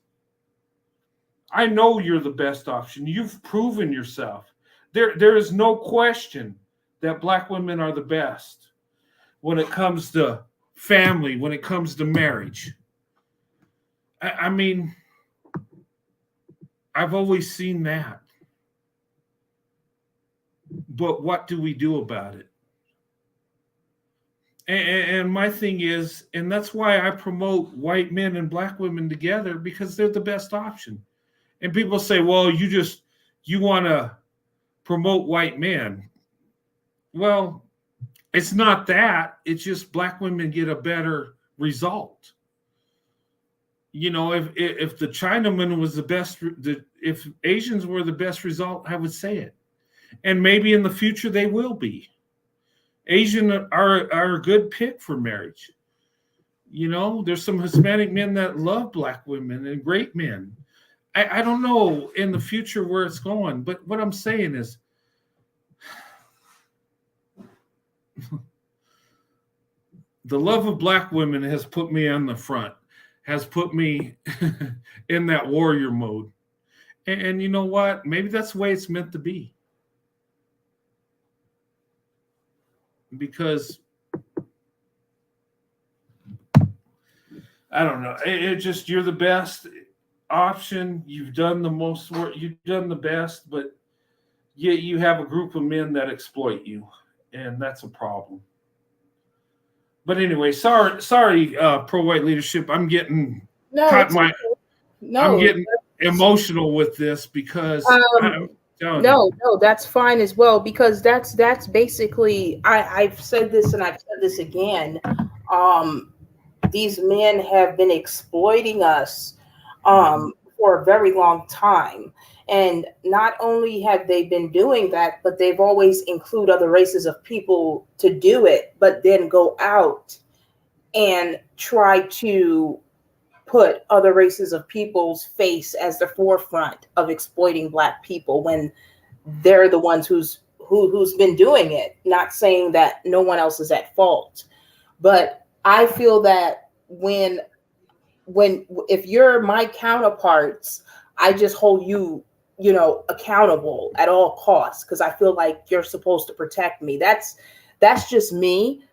I know you're the best option. You've proven yourself. There is no question that Black women are the best when it comes to family, when it comes to marriage. I mean, I've always seen that. But what do we do about it? And my thing is, and that's why I promote white men and Black women together, because they're the best option. And people say, well, you want to promote white men. Well, it's not that. It's just Black women get a better result. You know, if the Chinaman was the best, if Asians were the best result, I would say it. And maybe in the future they will be. Asian are a good pick for marriage. You know, there's some Hispanic men that love Black women and great men. I don't know in the future where it's going, but what I'm saying is the love of Black women has put me on the front, has put me in that warrior mode. And you know what? Maybe that's the way it's meant to be. Because I don't know. It just, you're the best option. You've done the most work. You've done the best, but yet you have a group of men that exploit you, and that's a problem. But anyway, sorry, pro-white leadership. I'm getting I'm getting emotional with this because no, that's fine as well, because that's basically, I've said this and I've said this again. These men have been exploiting us for a very long time. And not only have they been doing that, but they've always include other races of people to do it, but then go out and try to put other races of people's face as the forefront of exploiting Black people when they're the ones who's been doing it. Not saying that no one else is at fault, but I feel that if you're my counterparts, I just hold you accountable at all costs, because I feel like you're supposed to protect me. That's just me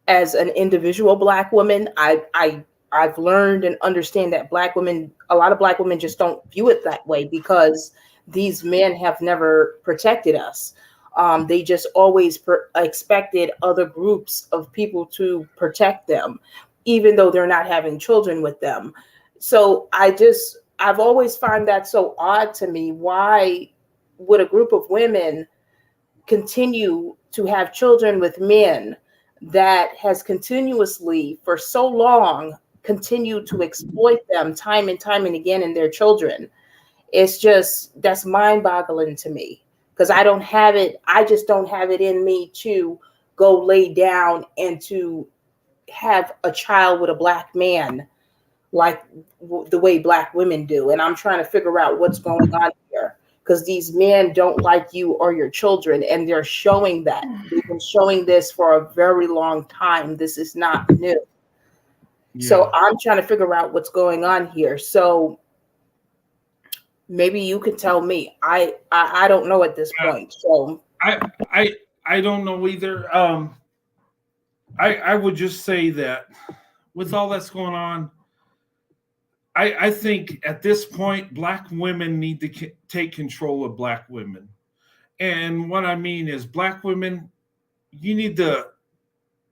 as an individual Black woman. I've learned and understand that a lot of Black women just don't view it that way, because these men have never protected us. They just always expected other groups of people to protect them, even though they're not having children with them. So I've always found that so odd to me. Why would a group of women continue to have children with men that has continuously, for so long, continued to exploit them time and time and again in their children? It's just, that's mind-boggling to me, because I just don't have it in me to go lay down and to have a child with a Black man like the way Black women do. And I'm trying to figure out what's going on here, because these men don't like you or your children, and they're showing that. They've been showing this for a very long time. This is not new. Yeah. So I'm trying to figure out what's going on here. So maybe you could tell me. I don't know at this point. So I don't know either. I would just say that with all that's going on, I think at this point, Black women need to take control of Black women. And what I mean is, Black women, you need to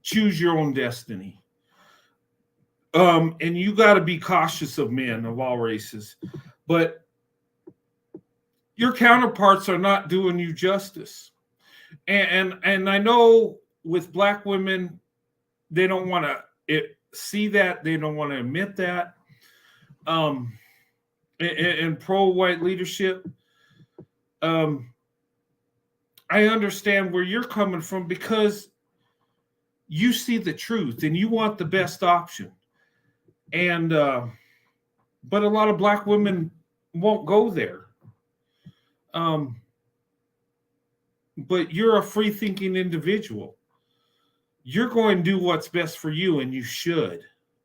choose your own destiny. And you got to be cautious of men of all races. But your counterparts are not doing you justice. And I know with Black women, they don't want to see that. They don't want to admit that. And pro-white leadership, I understand where you're coming from because you see the truth and you want the best option. And but a lot of Black women won't go there. But you're a free-thinking individual. You're going to do what's best for you, and you should.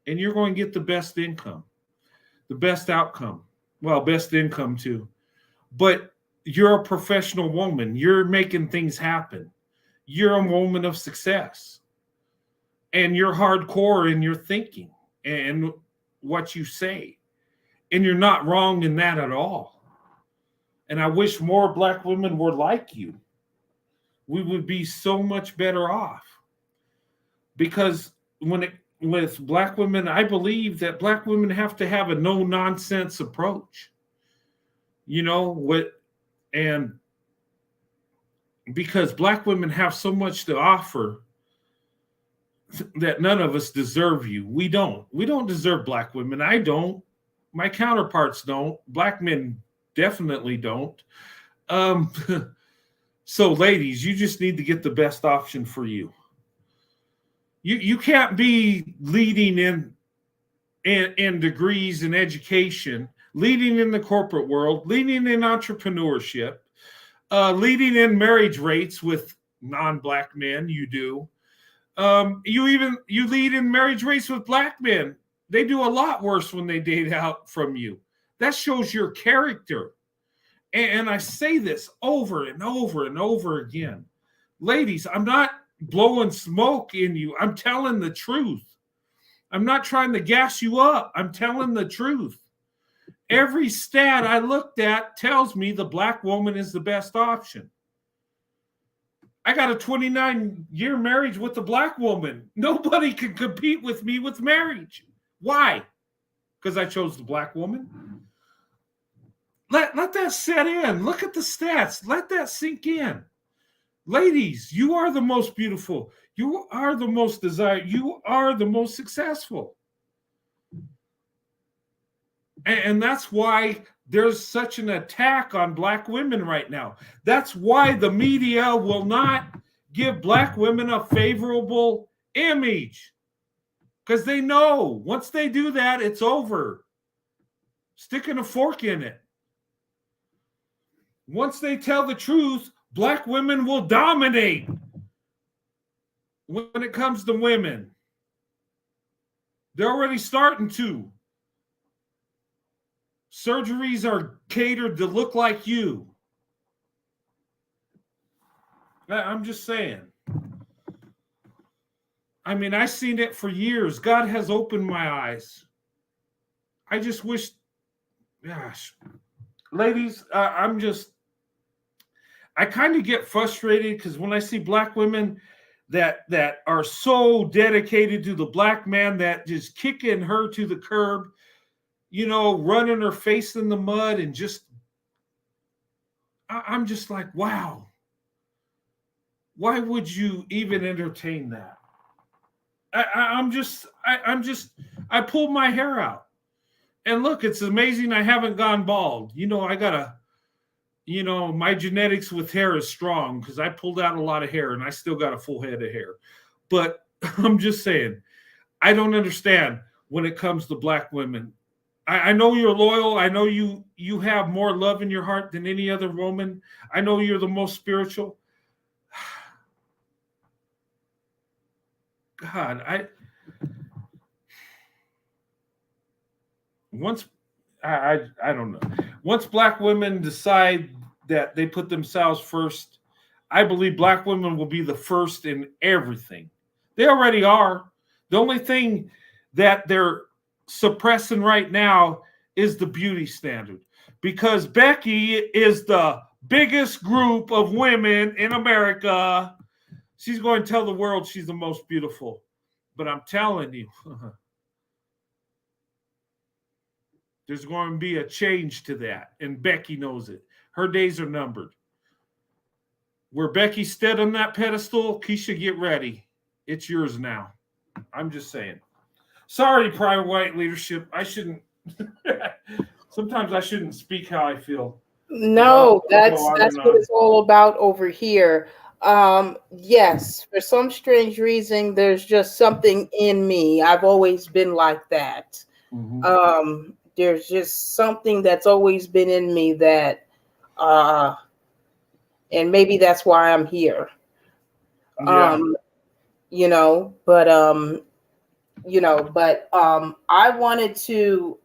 And you're going to get the best income, the best outcome. Well, best income too. But you're a professional woman. You're making things happen. You're a woman of success. And you're hardcore in your thinking and what you say. And you're not wrong in that at all. And I wish more Black women were like you. We would be so much better off. Because with Black women, I believe that Black women have to have a no-nonsense approach. And because Black women have so much to offer that none of us deserve you. We don't deserve Black women. I don't. My counterparts don't. Black men definitely don't. So ladies, you just need to get the best option for you. You can't be leading in degrees in education, leading in the corporate world, leading in entrepreneurship, leading in marriage rates with non-Black men. You do. You lead in marriage rates with Black men. They do a lot worse when they date out from you. That shows your character. And I say this over and over and over again. Ladies, I'm not blowing smoke in you. I'm telling the truth. I'm not trying to gas you up. I'm telling the truth. Every stat I looked at tells me the Black woman is the best option. I got a 29-year marriage with a Black woman. Nobody can compete with me with marriage. Why? Because I chose the Black woman. Let that set in. Look at the stats. Let that sink in. Ladies, you are the most beautiful. You are the most desired. You are the most successful. And that's why there's such an attack on Black women right now. That's why the media will not give Black women a favorable image. Because they know once they do that, it's over. Sticking a fork in it. Once they tell the truth, Black women will dominate when it comes to women. They're already starting to. Surgeries are catered to look like you. I'm just saying. I mean, I've seen it for years. God has opened my eyes. I just wish, gosh, ladies, I kind of get frustrated because when I see Black women that are so dedicated to the Black man that just kicking her to the curb, running her face in the mud and I'm just like, wow. Why would you even entertain that? I pulled my hair out. And look, it's amazing I haven't gone bald. My genetics with hair is strong because I pulled out a lot of hair and I still got a full head of hair. But I'm just saying, I don't understand when it comes to Black women. I know you're loyal. I know you have more love in your heart than any other woman. I know you're the most spiritual. God, I don't know. Once Black women decide that they put themselves first, I believe Black women will be the first in everything. They already are. The only thing that they're suppressing right now is the beauty standard, because Becky is the biggest group of women in America. She's going to tell the world she's the most beautiful. But I'm telling you, There's going to be a change to that, and Becky knows it. Her days are numbered. Where Becky stood on that pedestal, Keisha, get ready. It's yours now. I'm just saying. Sorry, Private White leadership. I shouldn't. Sometimes I shouldn't speak how I feel. No, that's what it's all about over here. Yes, for some strange reason, there's just something in me. I've always been like that. There's just something that's always been in me that, and maybe that's why I'm here. Yeah. I wanted to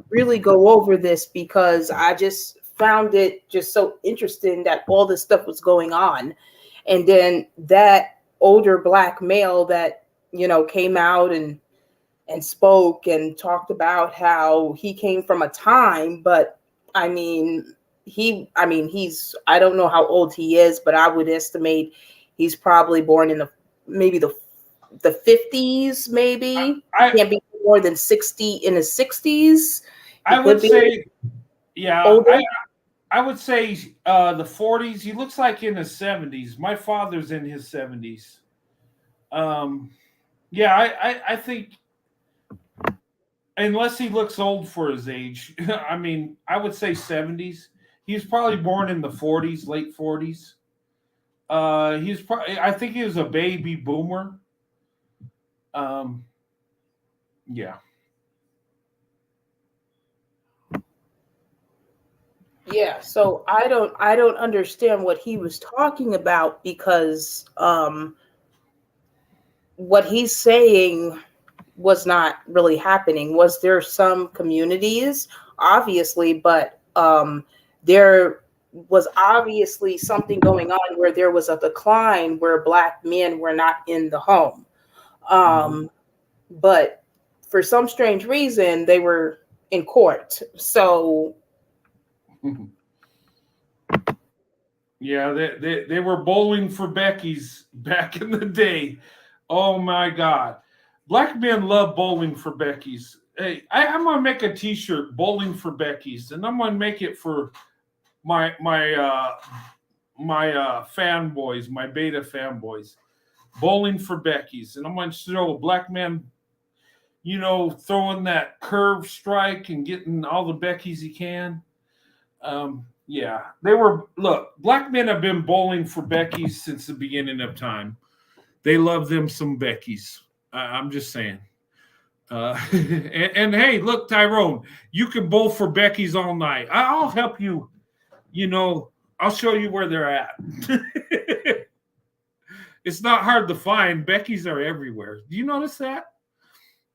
really go over this because I just found it just so interesting that all this stuff was going on. And then that older Black male that, came out and spoke and talked about how he came from a time, but I don't know how old he is, but I would estimate he's probably born in the 50s, maybe. Can't be more than 60 in his 60s. I would say, I would say the 40s. He looks like in his 70s. My father's in his 70s. I think, unless he looks old for his age, I would say 70s. He was probably born in the 40s, late 40s. I think he was a baby boomer. Yeah. Yeah, so I don't understand what he was talking about because what he's saying was not really happening. Was there some communities? Obviously, but there was obviously something going on where there was a decline where Black men were not in the home. But for some strange reason, they were in court. So yeah, they were bowling for Becky's back in the day. Oh my God. Black men love bowling for Becky's. Hey, I'm gonna make a t-shirt, bowling for Becky's, and I'm gonna make it for my fanboys, my beta fanboys. Bowling for Becky's. And I'm gonna show a Black man, throwing that curve strike and getting all the Becky's he can. Black men have been bowling for Becky's since the beginning of time. They love them some Becky's. I'm just saying. And hey, look, Tyrone, you can bowl for Becky's all night. I'll help you. I'll show you where they're at. It's not hard to find. Becky's are everywhere. Do you notice that?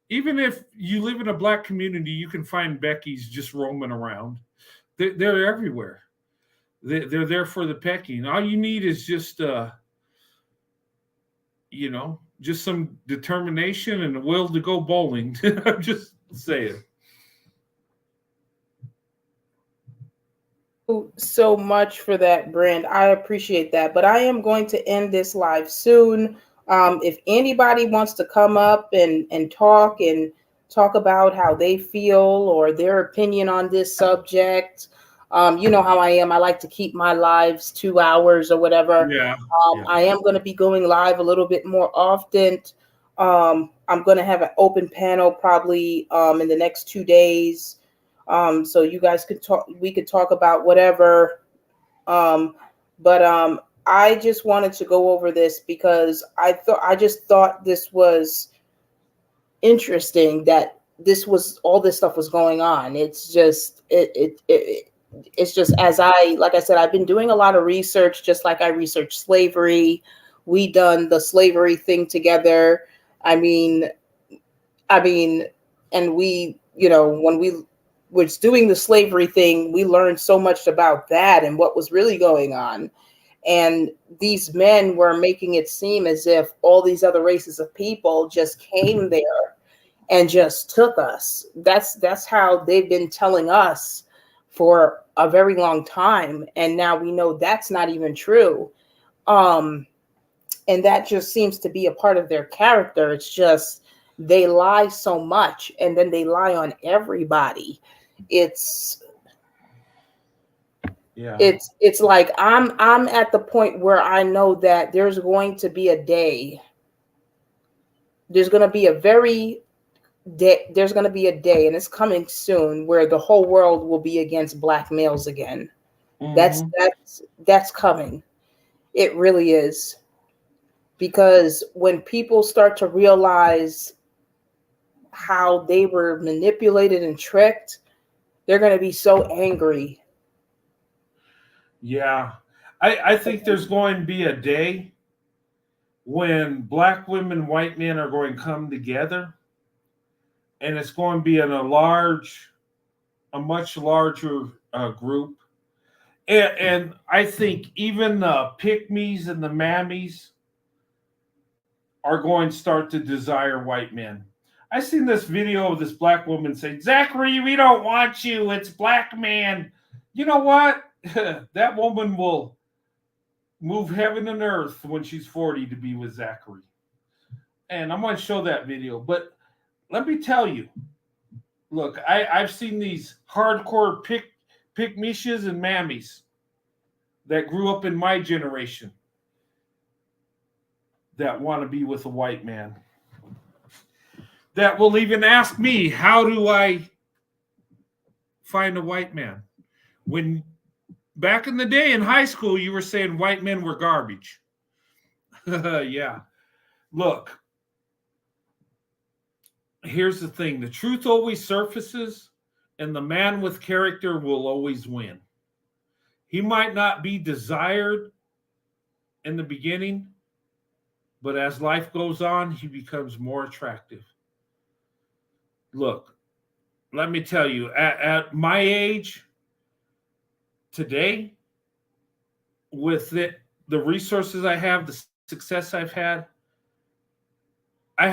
Even if you live in a Black community, you can find Becky's just roaming around. They're everywhere. They're there for the pecking. All you need is just, just some determination and the will to go bowling. I'm just saying. So much for that, Brand. I appreciate that. But I am going to end this live soon. If anybody wants to come up and talk about how they feel or their opinion on this subject, you know how I am. I like to keep my lives 2 hours or whatever. I am going to be going live a little bit more often. I'm going to have an open panel probably in the next 2 days. So you guys could talk. We could talk about whatever. But I just wanted to go over this because I just thought this was interesting that all this stuff was going on. It's just it's just like I said, I've been doing a lot of research, just like I researched slavery. We done the slavery thing together. And we, when we was doing the slavery thing, we learned so much about that and what was really going on. And these men were making it seem as if all these other races of people just came there and just took us. That's how they've been telling us for a very long time. And now we know that's not even true. And that just seems to be a part of their character. It's just they lie so much and then they lie on everybody. It's Yeah. it's like I'm at the point where I know that there's going to be a day. There's going to be a very day. There's going to be a day, and it's coming soon, where the whole world will be against black males again. Mhm. That's coming. It really is. Because when people start to realize how they were manipulated and tricked, they're going to be so angry. Yeah. I think there's going to be a day when black women, white men are going to come together, and it's going to be in a much larger group. And I think even the pick-me's and the mammies are going to start to desire white men. I seen this video of this black woman say, "Zachary, we don't want you. It's black man." You know what? That woman will move heaven and earth when she's 40 to be with Zachary. And I'm going to show that video. But let me tell you, look, I've seen these hardcore pick-me's and mammies that grew up in my generation that want to be with a white man. That will even ask me, how do I find a white man? When back in the day in high school, you were saying white men were garbage. Yeah. Look, here's the thing. The truth always surfaces, and the man with character will always win. He might not be desired in the beginning, but as life goes on, he becomes more attractive. Look, let me tell you, at my age today, with the resources I have, the success I've had, I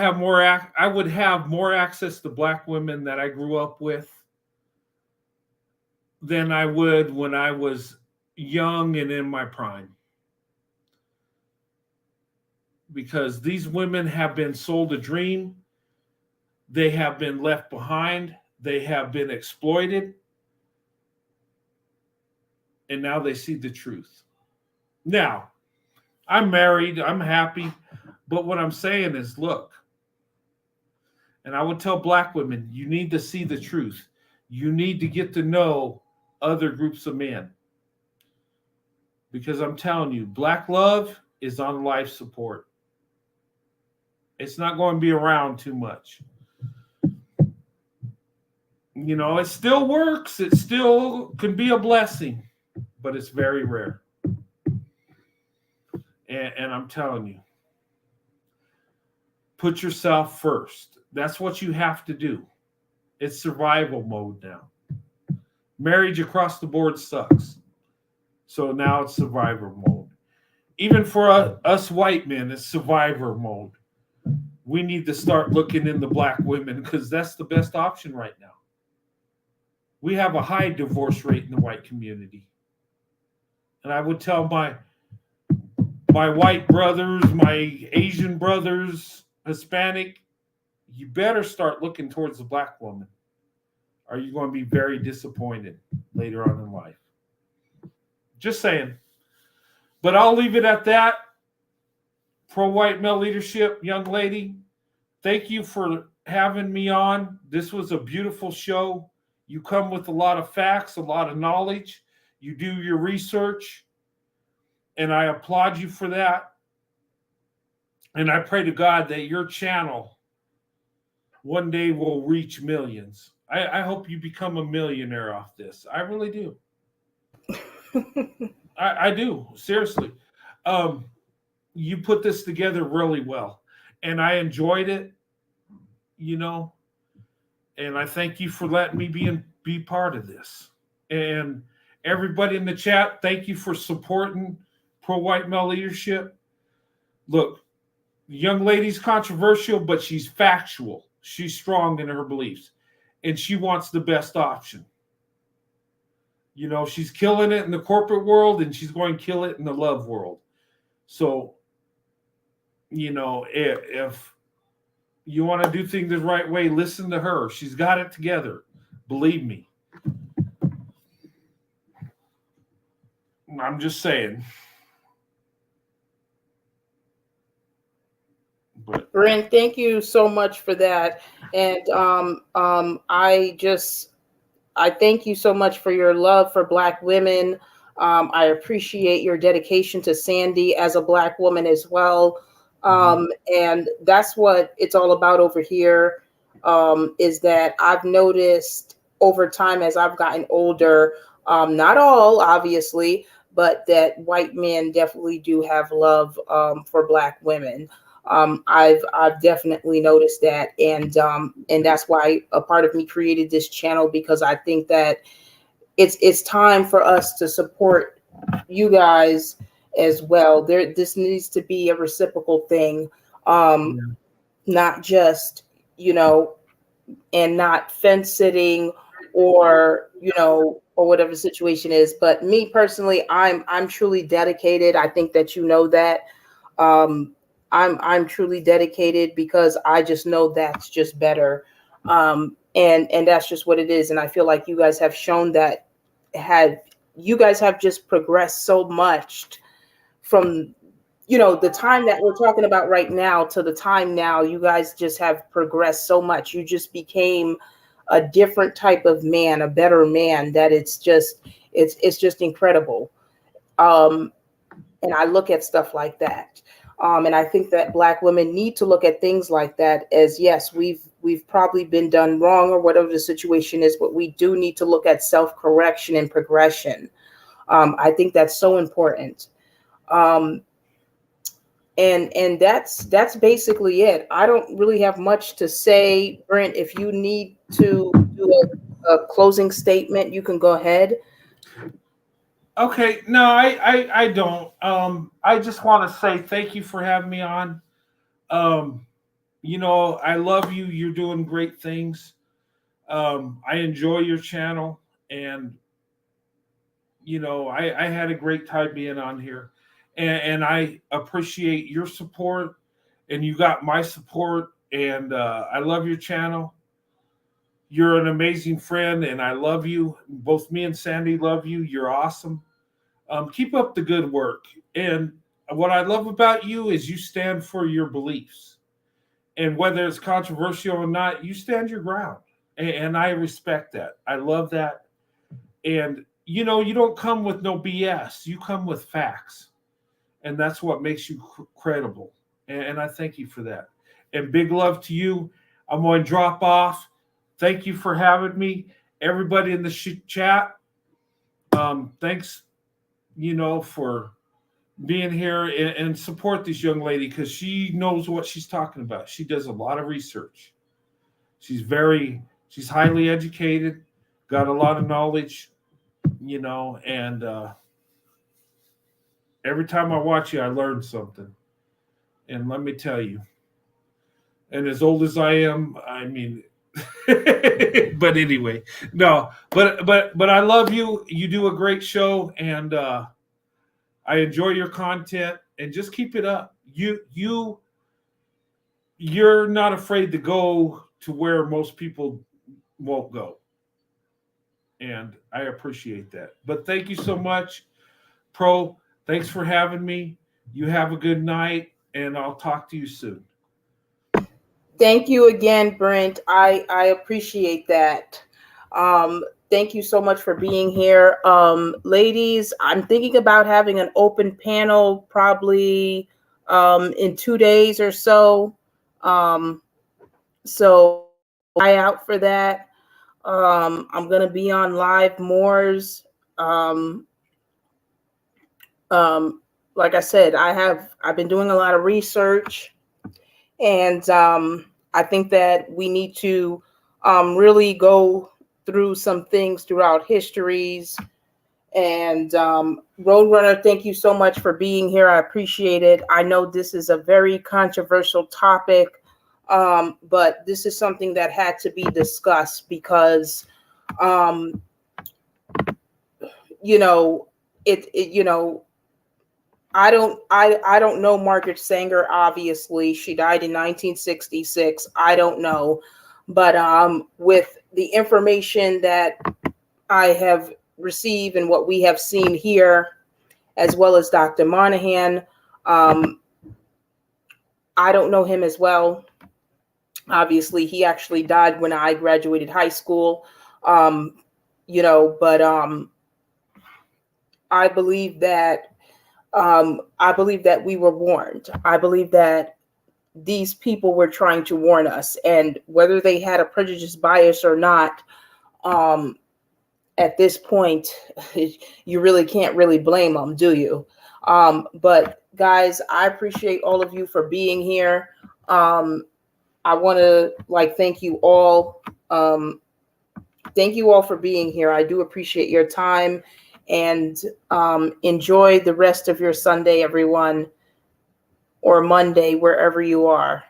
would have more access to black women that I grew up with than I would when I was young and in my prime. Because these women have been sold a dream. They have been left behind. They have been exploited. And now they see the truth. Now, I'm married. I'm happy. But what I'm saying is, look, and I would tell black women, you need to see the truth. You need to get to know other groups of men. Because I'm telling you, black love is on life support. It's not going to be around too much. You know, it still works. It still can be a blessing, but it's very rare. And I'm telling you, put yourself first. That's what you have to do. It's survival mode now. Marriage across the board sucks. So now it's survivor mode. Even for us white men, it's survivor mode. We need to start looking in the black women because that's the best option right now. We have a high divorce rate in the white community. And I would tell my white brothers, my Asian brothers, Hispanic, you better start looking towards the black woman. Or you're going to be very disappointed later on in life. Just saying. But I'll leave it at that. Pro-white male leadership, young lady, thank you for having me on. This was a beautiful show. You come with a lot of facts, a lot of knowledge. You do your research. And I applaud you for that. And I pray to God that your channel one day will reach millions. I hope you become a millionaire off this. I really do. I do. Seriously. You put this together really well. And I enjoyed it, you know. And I thank you for letting me be part of this. And everybody in the chat, thank you for supporting pro-white male leadership. Look, the young lady's controversial, but she's factual. She's strong in her beliefs. And she wants the best option. You know, she's killing it in the corporate world, and she's going to kill it in the love world. So, you know, if you want to do things the right way, listen to her. She's got it together. Believe me. I'm just saying. But Brent, thank you so much for that. And I thank you so much for your love for Black women. I appreciate your dedication to Sandy as a Black woman as well. And that's what it's all about over here, is that I've noticed over time as I've gotten older, not all, obviously, but that white men definitely do have love for Black women. I've definitely noticed that, and that's why a part of me created this channel, because I think that it's time for us to support you guys as well. This needs to be a reciprocal thing, not just, and not fence sitting or or whatever the situation is. But me personally, I'm truly dedicated. I think that you know that. I'm truly dedicated because I just know that's just better. And that's just what it is. And I feel like you guys have shown that you guys have just progressed so much from the time that we're talking about right now to the time now. You guys just have progressed so much. You just became a different type of man, a better man, that it's just incredible. And I look at stuff like that. And I think that Black women need to look at things like that as, yes, we've probably been done wrong or whatever the situation is, but we do need to look at self-correction and progression. I think that's so important. And that's basically it. I don't really have much to say. Brent, if you need to do a closing statement, you can go ahead. Okay, no, I don't. I just want to say thank you for having me on. I love you. You're doing great things. I enjoy your channel, and I had a great time being on here, and I appreciate your support, and you got my support, and I love your channel. You're an amazing friend, and I love you. Both me and Sandy love you. You're awesome. Keep up the good work. And what I love about you is you stand for your beliefs. And whether it's controversial or not, you stand your ground. And I respect that. I love that. And, you don't come with no BS. You come with facts. And that's what makes you credible. And I thank you for that. And big love to you. I'm going to drop off. Thank you for having me. Everybody in the chat, thanks, for being here and support this young lady, because she knows what she's talking about. She does a lot of research. She's highly educated, got a lot of knowledge, and every time I watch you, I learn something. And let me tell you, and as old as I am, I mean, but anyway, no, but I love you. You do a great show, and I enjoy your content, and just keep it up. You're not afraid to go to where most people won't go. And I appreciate that. But thank you so much, Pro. Thanks for having me. You have a good night, and I'll talk to you soon. Thank you again, Brent. I appreciate that. Thank you so much for being here. Ladies, I'm thinking about having an open panel probably in 2 days or so. So eye out for that. I'm going to be on Live Moors. Like I said, I've been doing a lot of research, and I think that we need to really go through some things throughout histories. And Roadrunner, thank you so much for being here. I appreciate it. I know this is a very controversial topic, but this is something that had to be discussed because, I don't know Margaret Sanger. Obviously, she died in 1966. I don't know, but with the information that I have received and what we have seen here, as well as Dr. Moynihan. I don't know him as well. Obviously, he actually died when I graduated high school, but I believe that we were warned. I believe that these people were trying to warn us, and whether they had a prejudice bias or not, at this point, you really can't really blame them, do you? But guys, I appreciate all of you for being here. I want to thank you all. Thank you all for being here. I do appreciate your time, and enjoy the rest of your Sunday, everyone, or Monday, wherever you are.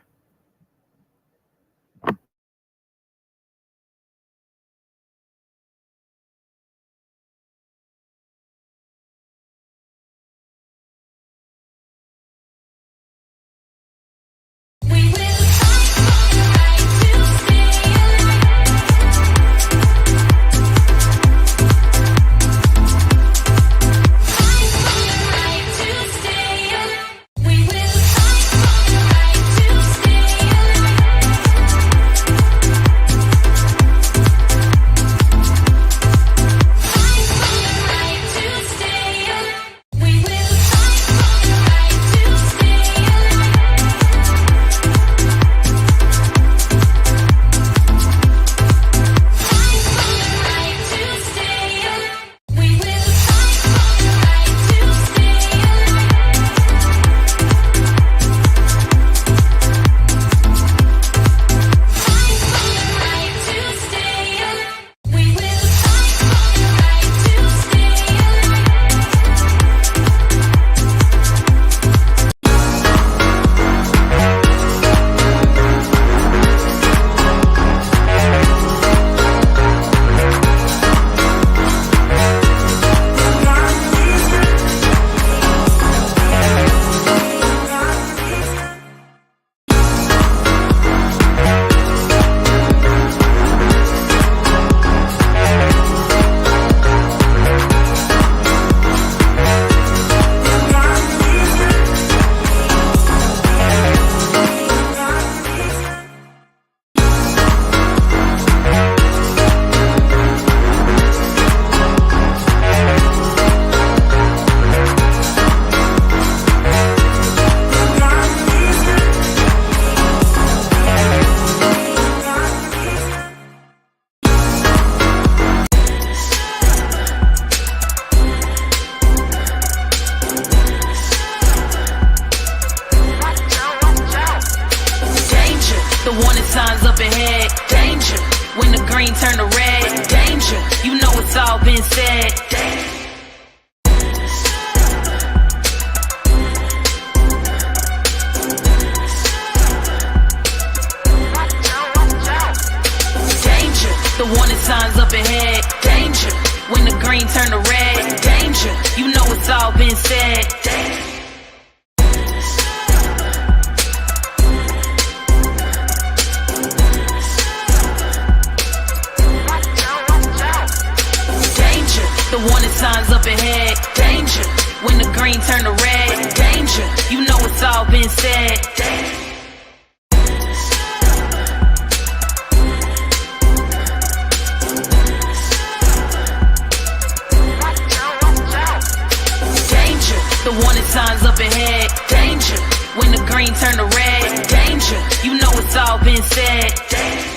When the green turn to red, danger. You know it's all been said.